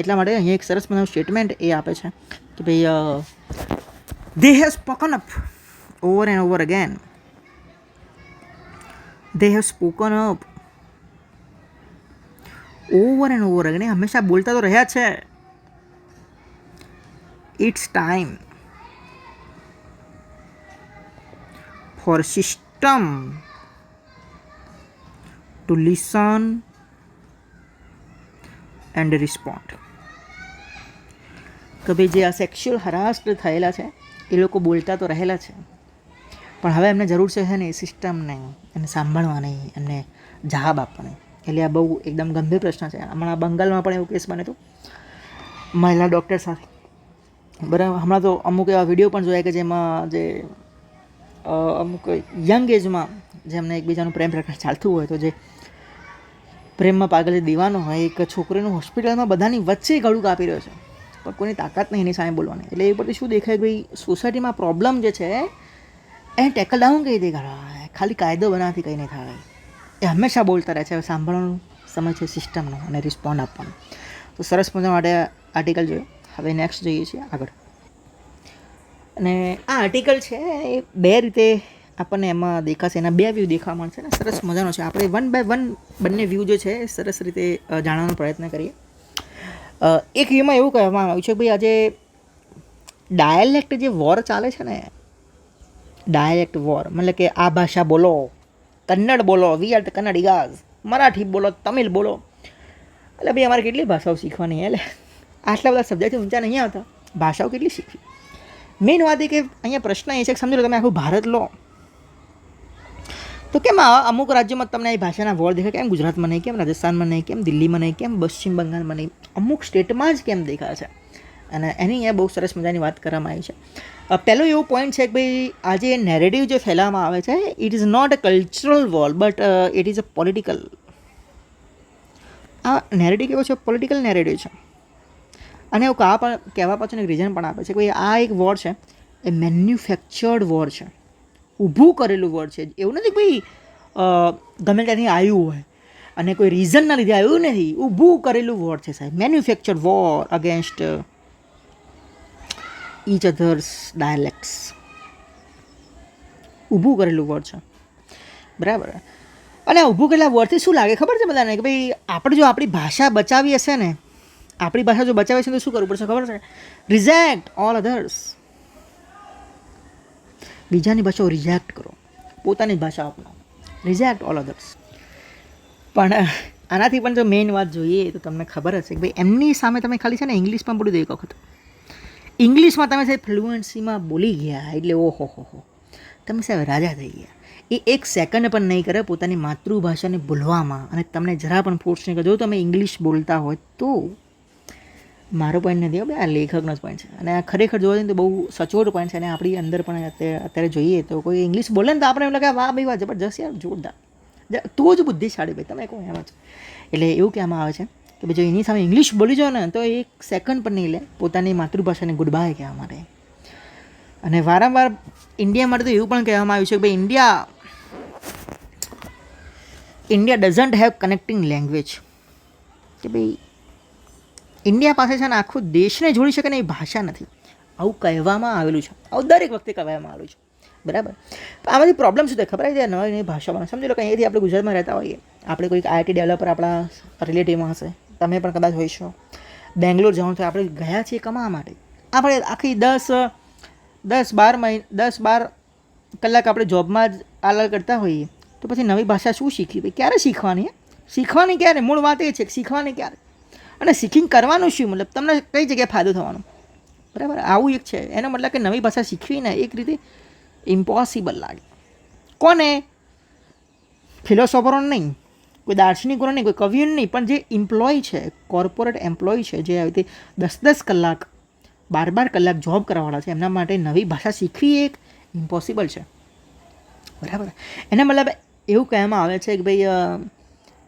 એટલા માટે અહીંયા એક સરસ મજાનું સ્ટેટમેન્ટ એ આપે છે કે ભાઈ they have spoken up over and over again. they have spoken up over and over again. હંમેશા બોલતા તો રહ્યા છે. It's time for system to listen and respond. કે ભાઈ જે આ સેક્સ્યુઅલ હરાસ્ડ થયેલા છે એ લોકો બોલતા તો રહેલા છે, પણ હવે એમને જરૂર છે ને એ સિસ્ટમને એને સાંભળવાની, એમને જવાબ આપવાની. એટલે આ બહુ એકદમ ગંભીર પ્રશ્ન છે. હમણાં બંગાળમાં પણ એવું કેસ બને તો મહિલા ડૉક્ટર સાથે, બરાબર. હમણાં તો અમુક એવા વિડીયો પણ જોયા કે જેમાં જે અમુક યંગ એજમાં જેમને એકબીજાનું પ્રેમ પ્રકરણ ચાલતું હોય, તો જે પ્રેમમાં પાગલ દીવાનો હોય, એક છોકરીનું હોસ્પિટલમાં બધાની વચ્ચે ગળું કાપી રહ્યો છે, પણ કોઈની તાકાત નહીં એની સામે બોલવાની. એટલે એ પરથી શું દેખાય કે ભાઈ સોસાયટીમાં પ્રોબ્લેમ જે છે એને ટેકલ ડાઉન કહી દે. ખાલી કાયદો બનાવવાથી કંઈ નહીં થાય. એ હંમેશા બોલતા રહે છે. હવે સાંભળવાનો સમય છે સિસ્ટમનો અને રિસ્પોન્ડ આપવાનો. તો સરસ મજા માટે આર્ટિકલ જોયો. હવે નેક્સ્ટ જોઈએ છીએ આગળ. અને આ આર્ટિકલ છે એ બે રીતે આપણને એમાં દેખાશે, એના બે વ્યૂ દેખાવા મળશે ને સરસ મજાનો છે. આપણે વન બાય વન બંને વ્યૂ જે છે એ સરસ રીતે જાણવાનો પ્રયત્ન કરીએ. એક વ્યૂમાં એવું કહેવામાં આવ્યું છે કે ભાઈ આજે ડાયલેક્ટ જે વોર ચાલે છે ને, ડાયલેક્ટ વોર, મતલબ કે આ ભાષા બોલો, કન્નડ બોલો, વી આર કન્નડિગાઝ, મરાઠી બોલો, તમિલ બોલો. એટલે ભાઈ અમારે કેટલી ભાષાઓ શીખવાની? એટલે આટલા બધા સબ્જેક્ટથી ઊંચા નહીં આવતા, ભાષાઓ કેટલી શીખવી? મેઇન વાત એ કે અહીંયા પ્રશ્ન એ છે કે સમજી લો તમે આખું ભારત લો તો કેમ અમુક રાજ્યોમાં તમને એ ભાષાના વોર દેખાય? કેમ ગુજરાતમાં નહીં, કેમ રાજસ્થાનમાં નહીં, કેમ દિલ્હીમાં નહીં, કેમ પશ્ચિમ બંગાળમાં નહીં, અમુક સ્ટેટમાં જ કેમ દેખાય છે? અને એની અહીંયા બહુ સરસ મજાની વાત કરવામાં આવી છે. પહેલો એવો પોઈન્ટ છે કે ભાઈ આજે નેરેટિવ જે ફેલાવવામાં આવે છે, it is not a cultural war but it is a political. આ નેરેટિવ કેવો છે? પોલિટિકલ નેરેટિવ છે. અને એવું કહેવા પાછળ એક રીઝન પણ આપે છે કે ભાઈ આ એક વોર છે એ મેન્યુફેક્ચર્ડ વોર છે, ઊભું કરેલું વોર છે. એવું નથી ભાઈ ગમે ત્યાંથી આવ્યું હોય અને કોઈ રીઝનના લીધે આવ્યું નથી, ઊભું કરેલું વોર છે સાહેબ. Manufactured war against each others dialects, ઊભું કરેલું વોર છે, બરાબર. અને ઊભું કરેલા વોરથી શું લાગે ખબર છે બધાને કે ભાઈ આપણે જો આપણી ભાષા બચાવી હશે ને, આપણી ભાષા જો બચાવે છે તો શું કરવું પડશે ખબર છે? Reject all others. બીજાની ભાષાઓ રિજેક્ટ કરો, પોતાની જ ભાષા અપનાવો. Reject all others. પણ આનાથી પણ જો મેઇન વાત જોઈએ તો તમને ખબર હશે કે ભાઈ એમની સામે તમે ખાલી છે ને ઇંગ્લિશમાં બોલી દો એક વખત, ઇંગ્લિશમાં તમે સાહેબ ફ્લુઅન્સીમાં બોલી ગયા એટલે ઓહો હો તમે સાહેબ રાજા થઈ ગયા. એ એક સેકન્ડ પણ નહીં કરે પોતાની માતૃભાષાને ભૂલવામાં, અને તમને જરા પણ ફોર્સ નહીં કરે. જો તમે ઇંગ્લિશ બોલતા હોય તો મારો પોઈન્ટ નથી, આ લેખકનો જ પોઈન્ટ છે. અને આ ખરેખર જોવા જઈએ તો બહુ સચોટ પોઈન્ટ છે. અને આપણી અંદર પણ અત્યારે જોઈએ તો કોઈ ઇંગ્લિશ બોલે ને તો આપણે એમ લાગે વાહ ભાઈ વાહ જબરજસ્ત યાર, જોરદાર, તું જ બુદ્ધિશાળી ભાઈ, તમે કહો એમ જ. એટલે એવું કહેવામાં આવે છે કે ભાઈ જો એની સામે ઇંગ્લિશ બોલી જાઓ ને તો એક સેકન્ડ પણ નહીં લે પોતાની માતૃભાષાને ગુડ બાય કહેવા માટે. અને વારંવાર ઇન્ડિયા માટે તો એવું પણ કહેવામાં આવ્યું છે કે ભાઈ India doesn't have connecting language. કે ભાઈ ઇન્ડિયા પાસે છે ને આખું દેશને જોડી શકે ને એ ભાષા નથી, આવું કહેવામાં આવેલું છે. આવું દરેક વખતે કહેવામાં આવેલું છે, બરાબર. આમાંથી પ્રોબ્લેમ શું થાય ખબર છે? નવી નવી ભાષામાં સમજી લો કે અહીંયાથી આપણે ગુજરાતમાં રહેતા હોઈએ, આપણે કોઈક આઈટી ડેવલપર આપણા રિલેટિવમાં હશે, તમે પણ કદાચ હોય છો. બેંગ્લોર જવાનું થાય, આપણે ગયા છીએ કમાવા માટે, આપણે આખી 10-12 કલાક આપણે જોબમાં જ આલાલ કરતા હોઈએ, તો પછી નવી ભાષા શું શીખવી ભાઈ? ક્યારે શીખવાની? શીખવાની ક્યારે? મૂળ વાત એ છે કે શીખવાની ક્યારે, અને શીખીને કરવાનું શું? મતલબ તમને કઈ જગ્યાએ ફાયદો થવાનો? બરાબર, આવું એક છે. એનો મતલબ કે નવી ભાષા શીખવી ને એક રીતે ઇમ્પોસિબલ લાગે. કોને? ફિલોસોફરોને નહીં, કોઈ દાર્શનિકોને નહીં, કોઈ કવિઓને નહીં, પણ જે એમ્પ્લોય છે, કોર્પોરેટ એમ્પ્લોય છે, જે આવી રીતે 10-10 કલાક 12 કલાક જોબ કરવાવાળા છે, એમના માટે નવી ભાષા શીખવી એક ઇમ્પોસિબલ છે. બરાબર, એના મતલબ એવું કહેવામાં આવે છે કે ભાઈ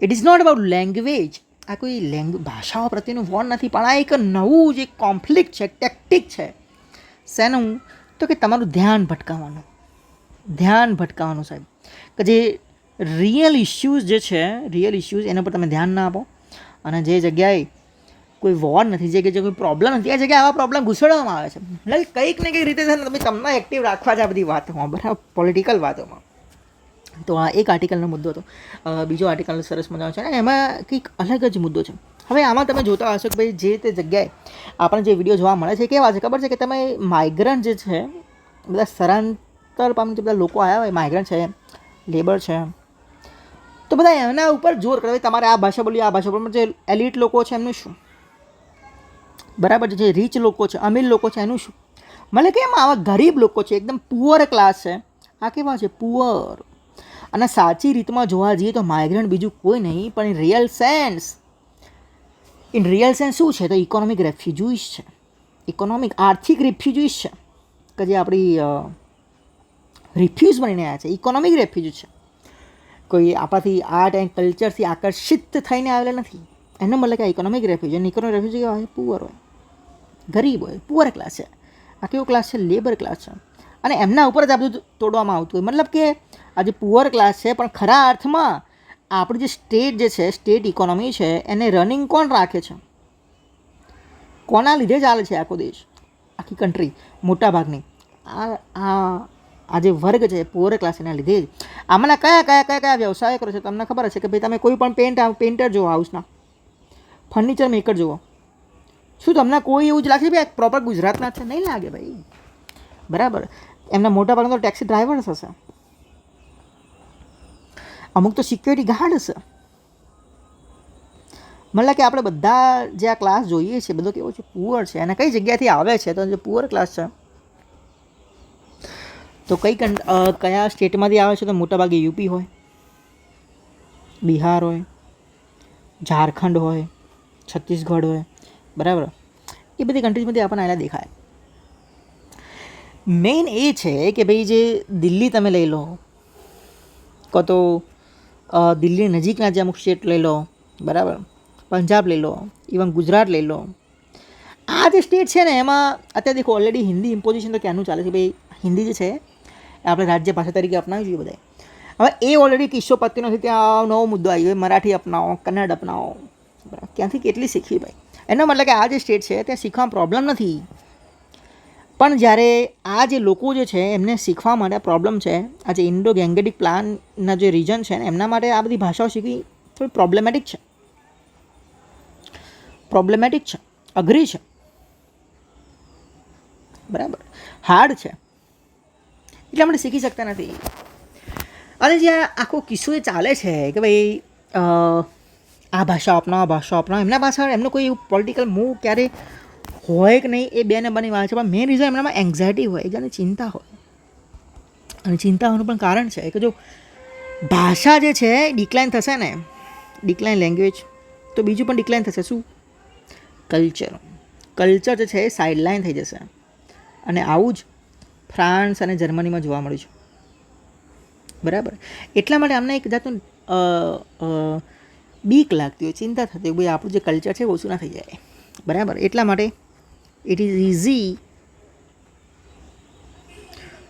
it is not about language. આ કોઈ ભાષાઓ પ્રત્યેનું વોર નથી, પણ આ એક નવું જે કોન્ફ્લિક્ટ છે, ટેક્ટિક છે. શેનું? તો કે તમારું ધ્યાન ભટકાવવાનું સાહેબ, કે જે રિયલ ઇશ્યુઝ જે છે, રિયલ ઇશ્યુઝ એના પર તમે ધ્યાન ના આપો, અને જે જગ્યાએ કોઈ વોર નથી, જે કોઈ પ્રોબ્લેમ નથી, એ જગ્યાએ આવા પ્રોબ્લેમ ઘૂસડવામાં આવે છે. એટલે કંઈક ને કંઈક રીતે છે ને તમને એક્ટિવ રાખવા છે આ બધી વાતોમાં, બરાબર, પોલિટિકલ વાતોમાં. તો આ એક આર્ટિકલનો મુદ્દો હતો. બીજો આર્ટિકલ સરસ મજાનો છે, અને એમાં કંઈક અલગ જ મુદ્દો છે. હવે આમાં તમે જોતા હશો કે ભાઈ જે તે જગ્યાએ આપણને જે વિડીયો જોવા મળે છે કેવા છે ખબર છે? કે તમે માઇગ્રન્ટ જે છે, બધા સ્થળાંતર પામી જે બધા લોકો આવ્યા હોય, માઇગ્રન્ટ છે, લેબર છે, તો બધા એના ઉપર જોર કરે, તમારે આ ભાષા બોલી, આ ભાષા બોલી. જે એલિટ લોકો છે એમનું શું? બરાબર, જે રીચ લોકો છે, અમીર લોકો છે, એનું શું? મતલબ કે એમાં આવા ગરીબ લોકો છે, એકદમ પુઅર ક્લાસ છે, આ કેવા છે? પુઅર. અને સાચી રીતમાં જોવા જઈએ તો માઇગ્રન્ટ બીજું કોઈ નહીં, પણ ઇન રિયલ સેન્સ શું છે? તો ઇકોનોમિક રેફ્યુજીસ છે, આર્થિક રેફ્યુજીસ છે, કે જે આપણી રિફ્યુઝ બનીને આવ્યા છે, ઇકોનોમિક રેફ્યુજી છે. કોઈ આપણાથી આર્ટ એન્ડ કલ્ચરથી આકર્ષિત થઈને આવેલા નથી. એનો મતલબ કે ઇકોનોમિક રેફ્યુજી. અને ઇકોનોમિક રેફ્યુજી કેવા હોય? પુઅર હોય, ગરીબ હોય, પુઅર ક્લાસ છે. આ કેવો ક્લાસ છે? લેબર ક્લાસ છે. અને એમના ઉપર જ આ બધું તોડવામાં આવતું હોય. મતલબ કે આ જે પુઅર ક્લાસ છે, પણ ખરા અર્થમાં આપણી જે સ્ટેટ જે છે, સ્ટેટ ઇકોનોમી છે, એને રનિંગ કોણ રાખે છે? કોના લીધે ચાલે છે આખો દેશ, આખી કન્ટ્રી મોટા ભાગની? આ જે વર્ગ છે, પુઅર ક્લાસ, એના લીધે જ. આમાંના કયા વ્યવસાય કરો છો? તમને ખબર હશે કે ભાઈ તમે કોઈ પણ પેઇન્ટર જુઓ, હાઉસના ફર્નિચર મેકર જુઓ, શું તમને કોઈ એવું જ લાગશે ભાઈ પ્રોપર ગુજરાતના છે? નહીં લાગે ભાઈ, બરાબર. એમના મોટા ભાગના તો ટેક્સી ડ્રાઈવર્સ હશે, અમુક તો સિક્યોરિટી ગાર્ડ હશે. મતલબ કે આપણે બધા જે આ ક્લાસ જોઈએ છીએ, બધો કેવો છે? પુઅર છે. અને કઈ જગ્યાથી આવે છે? તો જે પુઅર ક્લાસ છે, તો કયા સ્ટેટમાંથી આવે છે? તો મોટાભાગે યુપી હોય, બિહાર હોય, ઝારખંડ હોય, છત્તીસગઢ હોય, બરાબર. એ બધી કન્ટ્રીઝમાંથી આપણને આવેલા દેખાય. મેઇન એ છે કે ભાઈ જે દિલ્હી તમે લઈ લો, કાં તો દિલ્હી નજીકના જે અમુક સ્ટેટ લઈ લો, બરાબર, પંજાબ લઈ લો, ઇવન ગુજરાત લઈ લો. આ જે સ્ટેટ છે ને, એમાં અત્યારે દેખો ઓલરેડી હિન્દી ઇમ્પોઝિશન તો ક્યાંનું ચાલે છે ભાઈ? હિન્દી જે છે આપણે રાજ્ય ભાષા તરીકે અપનાવી જોઈએ બધાએ. હવે એ ઓલરેડી કિસ્સો પત્તી નથી, ત્યાં નવો મુદ્દો આવી ગયો, મરાઠી અપનાવો, કન્નડ અપનાવો, બરાબર. ક્યાંથી કેટલી શીખવી ભાઈ? એનો મતલબ કે આ જે સ્ટેટ છે ત્યાં શીખવામાં પ્રોબ્લેમ નથી, પણ જ્યારે આ જે લોકો જે છે એમને શીખવા માટે પ્રોબ્લેમ છે. આ જે ઇન્ડો ગેંગેટિક પ્લાનના જે રીજન છે ને, એમના માટે આ બધી ભાષાઓ શીખવી થોડી પ્રોબ્લેમેટિક છે, અઘરી છે, બરાબર, હાર્ડ છે, એટલે આપણે શીખી શકતા નથી. અને જે આખો કિસ્સો એ ચાલે છે કે ભાઈ આ ભાષા અપનાવો, એમના પાછળ એમનો કોઈ એવું પોલિટિકલ મૂવ ક્યારે હોય કે નહીં, એ બેને બની વાત છે. પણ મેઇન રીઝન એમનામાં એન્ઝાયટી હોય, એકજાની ચિંતા હોય. અને ચિંતા હોવાનું પણ કારણ છે કે જો ભાષા જે છે ડિક્લાઇન થશે ને, ડિક્લાઇન લેંગ્વેજ, તો બીજું પણ ડિક્લાઇન થશે. શું? કલ્ચર જે છે એ સાઇડલાઇન થઈ જશે. અને આવું જ ફ્રાન્સ અને જર્મનીમાં જોવા મળ્યું છે, બરાબર. એટલા માટે અમને એક જાતનું બીક લાગતી હોય, ચિંતા થતી હોય, ભાઈ આપણું જે કલ્ચર છે ઓછું ના થઈ જાય, બરાબર. એટલા માટે it is easy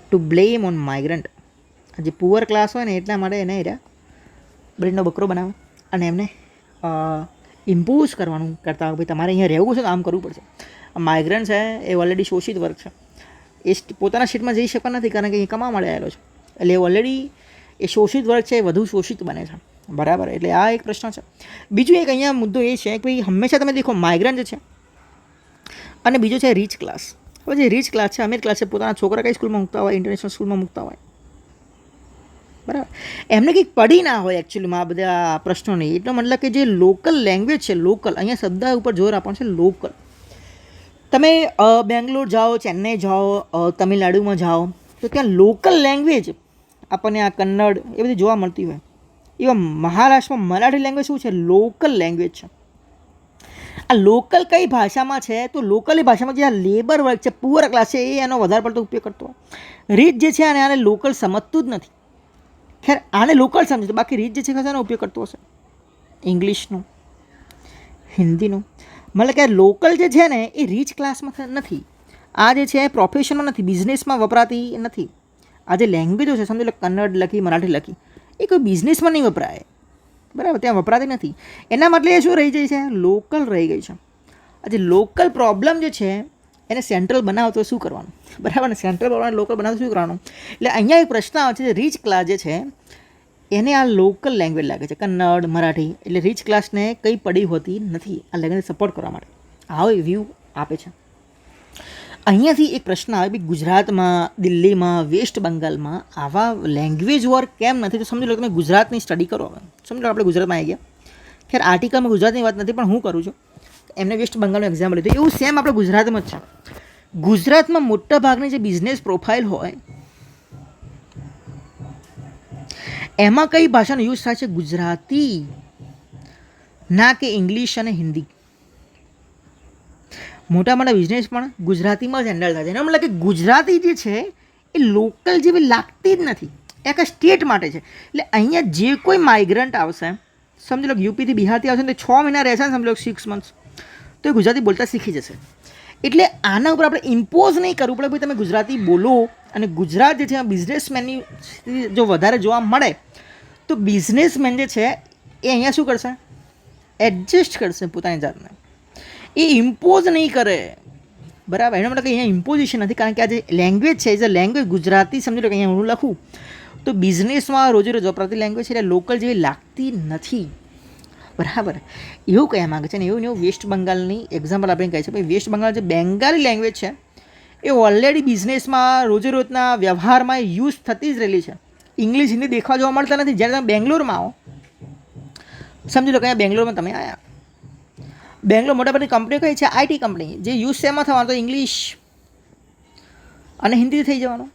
to blame on migrant. જે પુઅર ક્લાસ હોય ને, એટલા માટે એને બ્રેડનો બકરો બનાવે અને એમને ઇમ્પોઝ કરવાનું કરતા હોય, ભાઈ તમારે અહીંયા રહેવું છે તો આમ કરવું પડશે. માઇગ્રન્ટ છે એ ઓલરેડી શોષિત વર્ગ છે, એ પોતાના સ્ટેટમાં જઈ શકતા નથી, કારણ કે એ કમાવા માટે આવેલો છે. એટલે ઓલરેડી એ શોષિત વર્ગ છે એ વધુ શોષિત બને છે, બરાબર, એટલે આ એક પ્રશ્ન છે. બીજું એક અહીંયા મુદ્દો એ છે કે ભાઈ હંમેશા તમે દેખો માઇગ્રન્ટ છે અને બીજો છે રીચ ક્લાસ. હવે જે રીચ ક્લાસ છે, અમીર ક્લાસ છે, પોતાના છોકરા કઈ સ્કૂલમાં મૂકતા હોય, ઇન્ટરનેશનલ સ્કૂલમાં મૂકતા હોય, બરાબર, એમને કંઈક પડી ના હોય એકચ્યુઅલીમાં આ બધા પ્રશ્નોની. એટલો મતલબ કે જે લોકલ લેંગ્વેજ છે, લોકલ, અહીંયા શબ્દ ઉપર જોર આપવાનું છે, લોકલ. તમે બેંગ્લોર જાઓ, ચેન્નઈ જાઓ, તમિલનાડુમાં જાઓ, તો ત્યાં લોકલ લેંગ્વેજ આપણને આ કન્નડ એ બધી જોવા મળતી હોય. એવા મહારાષ્ટ્રમાં મરાઠી લેંગ્વેજ શું છે? લોકલ લેંગ્વેજ છે. આ લોકલ કઈ ભાષામાં છે? તો લોકલી ભાષામાં જે આ લેબર વર્ગ છે, પુઅર ક્લાસ છે, એ એનો વધારે પડતો ઉપયોગ કરતો હોય. રીચ જે છે આને લોકલ સમજતું જ નથી. ખેર આને લોકલ સમજે, બાકી રીચ જે છે એનો ઉપયોગ કરતો હશે ઇંગ્લિશનું, હિન્દીનું. મતલબ કે લોકલ જે છે ને એ રીચ ક્લાસમાં નથી. આ જે છે પ્રોફેશનમાં નથી, બિઝનેસમાં વપરાતી નથી. આ જે લેંગ્વેજો છે, સમજી લો કન્નડ લખી, મરાઠી લખી, એ કોઈ બિઝનેસમાં નહીં વપરાય, બરાબર, ત્યાં વપરાતી નથી. એના માટે એ શું રહી જાય છે? લોકલ રહી ગઈ છે. આ જે લોકલ પ્રોબ્લેમ જે છે એને સેન્ટ્રલ બનાવો તો શું કરવાનું? બરાબર ને, સેન્ટ્રલ પ્રોબ્લેમ લોકલ બનાવો તો શું કરવાનું? એટલે અહીંયા એક પ્રશ્ન આવે છે, રીચ ક્લાસ જે છે એને આ લોકલ લેંગ્વેજ લાગે છે, કન્નડ, મરાઠી, એટલે રીચ ક્લાસને કંઈ પડી હોતી નથી આ લેંગ્વેજને સપોર્ટ કરવા માટે. આવો વ્યૂ આપે છે. અહીંયાથી એક પ્રશ્ન આવે, ભાઈ ગુજરાતમાં, દિલ્હીમાં, વેસ્ટ બંગાળમાં આવા લેંગ્વેજ વોર કેમ નથી? તો સમજી લો તમે ગુજરાતની સ્ટડી કરો. હવે સમજી લો આપણે ગુજરાતમાં આવી ગયા. ખેર આર્ટિકલમાં ગુજરાતની વાત નથી, પણ હું કરું છું, એમને વેસ્ટ બંગાળનું એક્ઝામ્પલ લીધું. એવું સેમ આપણે ગુજરાતમાં જ છે. ગુજરાતમાં મોટા ભાગની જે બિઝનેસ પ્રોફાઇલ હોય એમાં કઈ ભાષાનો યુઝ થાય છે? ગુજરાતી, ના કે ઇંગ્લિશ અને હિન્દી. મોટા મોટા બિઝનેસ પણ ગુજરાતીમાં જ હેન્ડલ થાય છે. એનો મતલબ કે ગુજરાતી જે છે એ લોકલ જેવી લાગતી જ નથી, એક સ્ટેટ માટે છે. એટલે અહીંયા જે કોઈ માઇગ્રન્ટ આવશે, સમજી લો યુપીથી બિહારથી આવશે ને 6 મહિના રહેશે ને, સમજી લો 6 મંથ્સ, તો એ ગુજરાતી બોલતા શીખી જશે. એટલે આના ઉપર આપણે ઇમ્પોઝ નહીં કરવું પડે, ભાઈ તમે ગુજરાતી બોલો. અને ગુજરાત જે છે બિઝનેસમેનની જો વધારે જોવા મળે તો બિઝનેસમેન જે છે એ અહીંયા શું કરશે? એડજસ્ટ કરશે પોતાની જાતને, એ ઇમ્પોઝ નહીં કરે, બરાબર. એનો મતલબ કે અહીંયા ઇમ્પોઝિશન નથી, કારણ કે આ જે લેંગ્વેજ છે એ લેંગ્વેજ ગુજરાતી, સમજી લો કે અહીંયા હું લખું તો બિઝનેસમાં રોજે રોજ વપરાતી લેંગ્વેજ છે, એટલે લોકલ જેવી લાગતી નથી, બરાબર. એવું કહેવા માગે છે. ને એવું એવું વેસ્ટ બંગાળની એક્ઝામ્પલ આપણે કહે છે, ભાઈ વેસ્ટ બંગાળ જે બેંગાલી લેંગ્વેજ છે એ ઓલરેડી બિઝનેસમાં રોજે રોજના વ્યવહારમાં યુઝ થતી જ રહેલી છે. ઇંગ્લિશ, હિન્દી દેખવા જોવા મળતા નથી. જ્યારે તમે બેંગ્લોરમાં આવો, સમજી લો કે અહીંયા બેંગ્લોરમાં તમે આવ્યા, બેંગ્લોર મોટાભાગની કંપનીઓ કઈ છે? IT company. જે યુઝ શેમાં થવાનું? તો ઇંગ્લિશ અને હિન્દી થઈ જવાનું.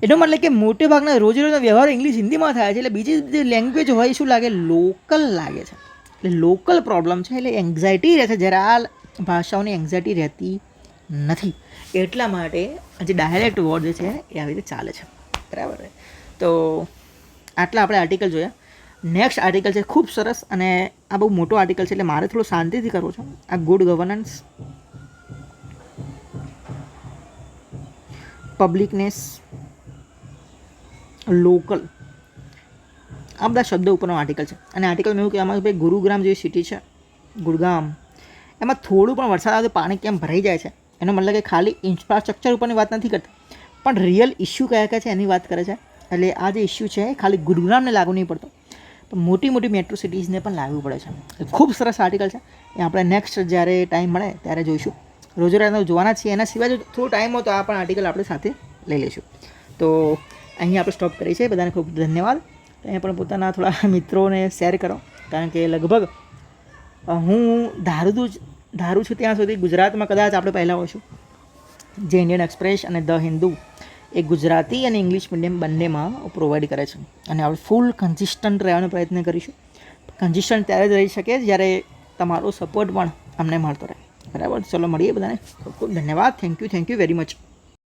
એનો મતલબ કે મોટે ભાગના રોજે રોજના વ્યવહાર ઇંગ્લિશ હિન્દીમાં થાય છે. એટલે બીજી જે લેંગ્વેજ હોય શું લાગે? લોકલ લાગે છે. એટલે લોકલ પ્રોબ્લેમ છે, એટલે એન્ઝાયટી રહે છે. જ્યારે આ ભાષાઓની એન્ઝાયટી રહેતી નથી. એટલા માટે જે ડાયલેક્ટ વર્ડ જે છે એ આવી રીતે ચાલે છે, બરાબર. તો આટલા આપણે આર્ટિકલ જોયા. નેક્સ્ટ આર્ટિકલ છે ખૂબ સરસ, અને આ બહુ મોટો આર્ટિકલ છે, એટલે મારે થોડું શાંતિથી કરવો છે. આ ગુડ ગવર્નન્સ, પબ્લિકનેસ, લોકલ, આ બધા શબ્દો ઉપરનો આર્ટિકલ છે. અને આર્ટિકલમાં એવું કહેવામાં ભાઈ ગુરુગ્રામ જેવી સિટી છે, ગુડગામ, એમાં થોડું પણ વરસાદ આવે તો પાણી કેમ ભરાઈ જાય છે? એનો મતલબ કે ખાલી ઇન્ફ્રાસ્ટ્રક્ચર ઉપરની વાત નથી કરતા, પણ રિયલ ઇસ્યુ કયા કયા છે એની વાત કરે છે. એટલે આ જે ઇસ્યુ છે એ ખાલી ગુરુગ્રામને લાગુ નહીં પડતો, પણ મોટી મોટી મેટ્રો સિટીઝને પણ લાગુ પડે છે. ખૂબ સરસ આર્ટિકલ છે. એ આપણે નેક્સ્ટ જ્યારે ટાઈમ મળે ત્યારે જોઈશું. રોજે રાત જોવાના છીએ. એના સિવાય જો થોડો ટાઈમ હોય તો આ પણ આર્ટિકલ આપણે સાથે લઈ લઈશું. તો અહીં આપણે સ્ટોપ કરીએ છીએ. બધાને ખૂબ ધન્યવાદ. અહીંયા પણ પોતાના થોડા મિત્રોને શેર કરો, કારણ કે લગભગ હું ધારું છું ત્યાં સુધી ગુજરાતમાં કદાચ આપણે પહેલાં હોઈશું. જે ઇન્ડિયન એક્સપ્રેસ અને ધ હિન્દુ એ ગુજરાતી અને ઇંગ્લિશ મીડિયમ બંનેમાં પ્રોવાઈડ કરે છે. અને આપણે ફૂલ કન્સિસ્ટન્ટ રહેવાનો પ્રયત્ન કરીશું. કન્સિસ્ટન્ટ ત્યારે જ રહી શકે જ્યારે તમારો સપોર્ટ પણ અમને મળતો રહે, બરાબર. ચલો મળીએ. બધાને ખૂબ ખૂબ ધન્યવાદ. Thank you very much.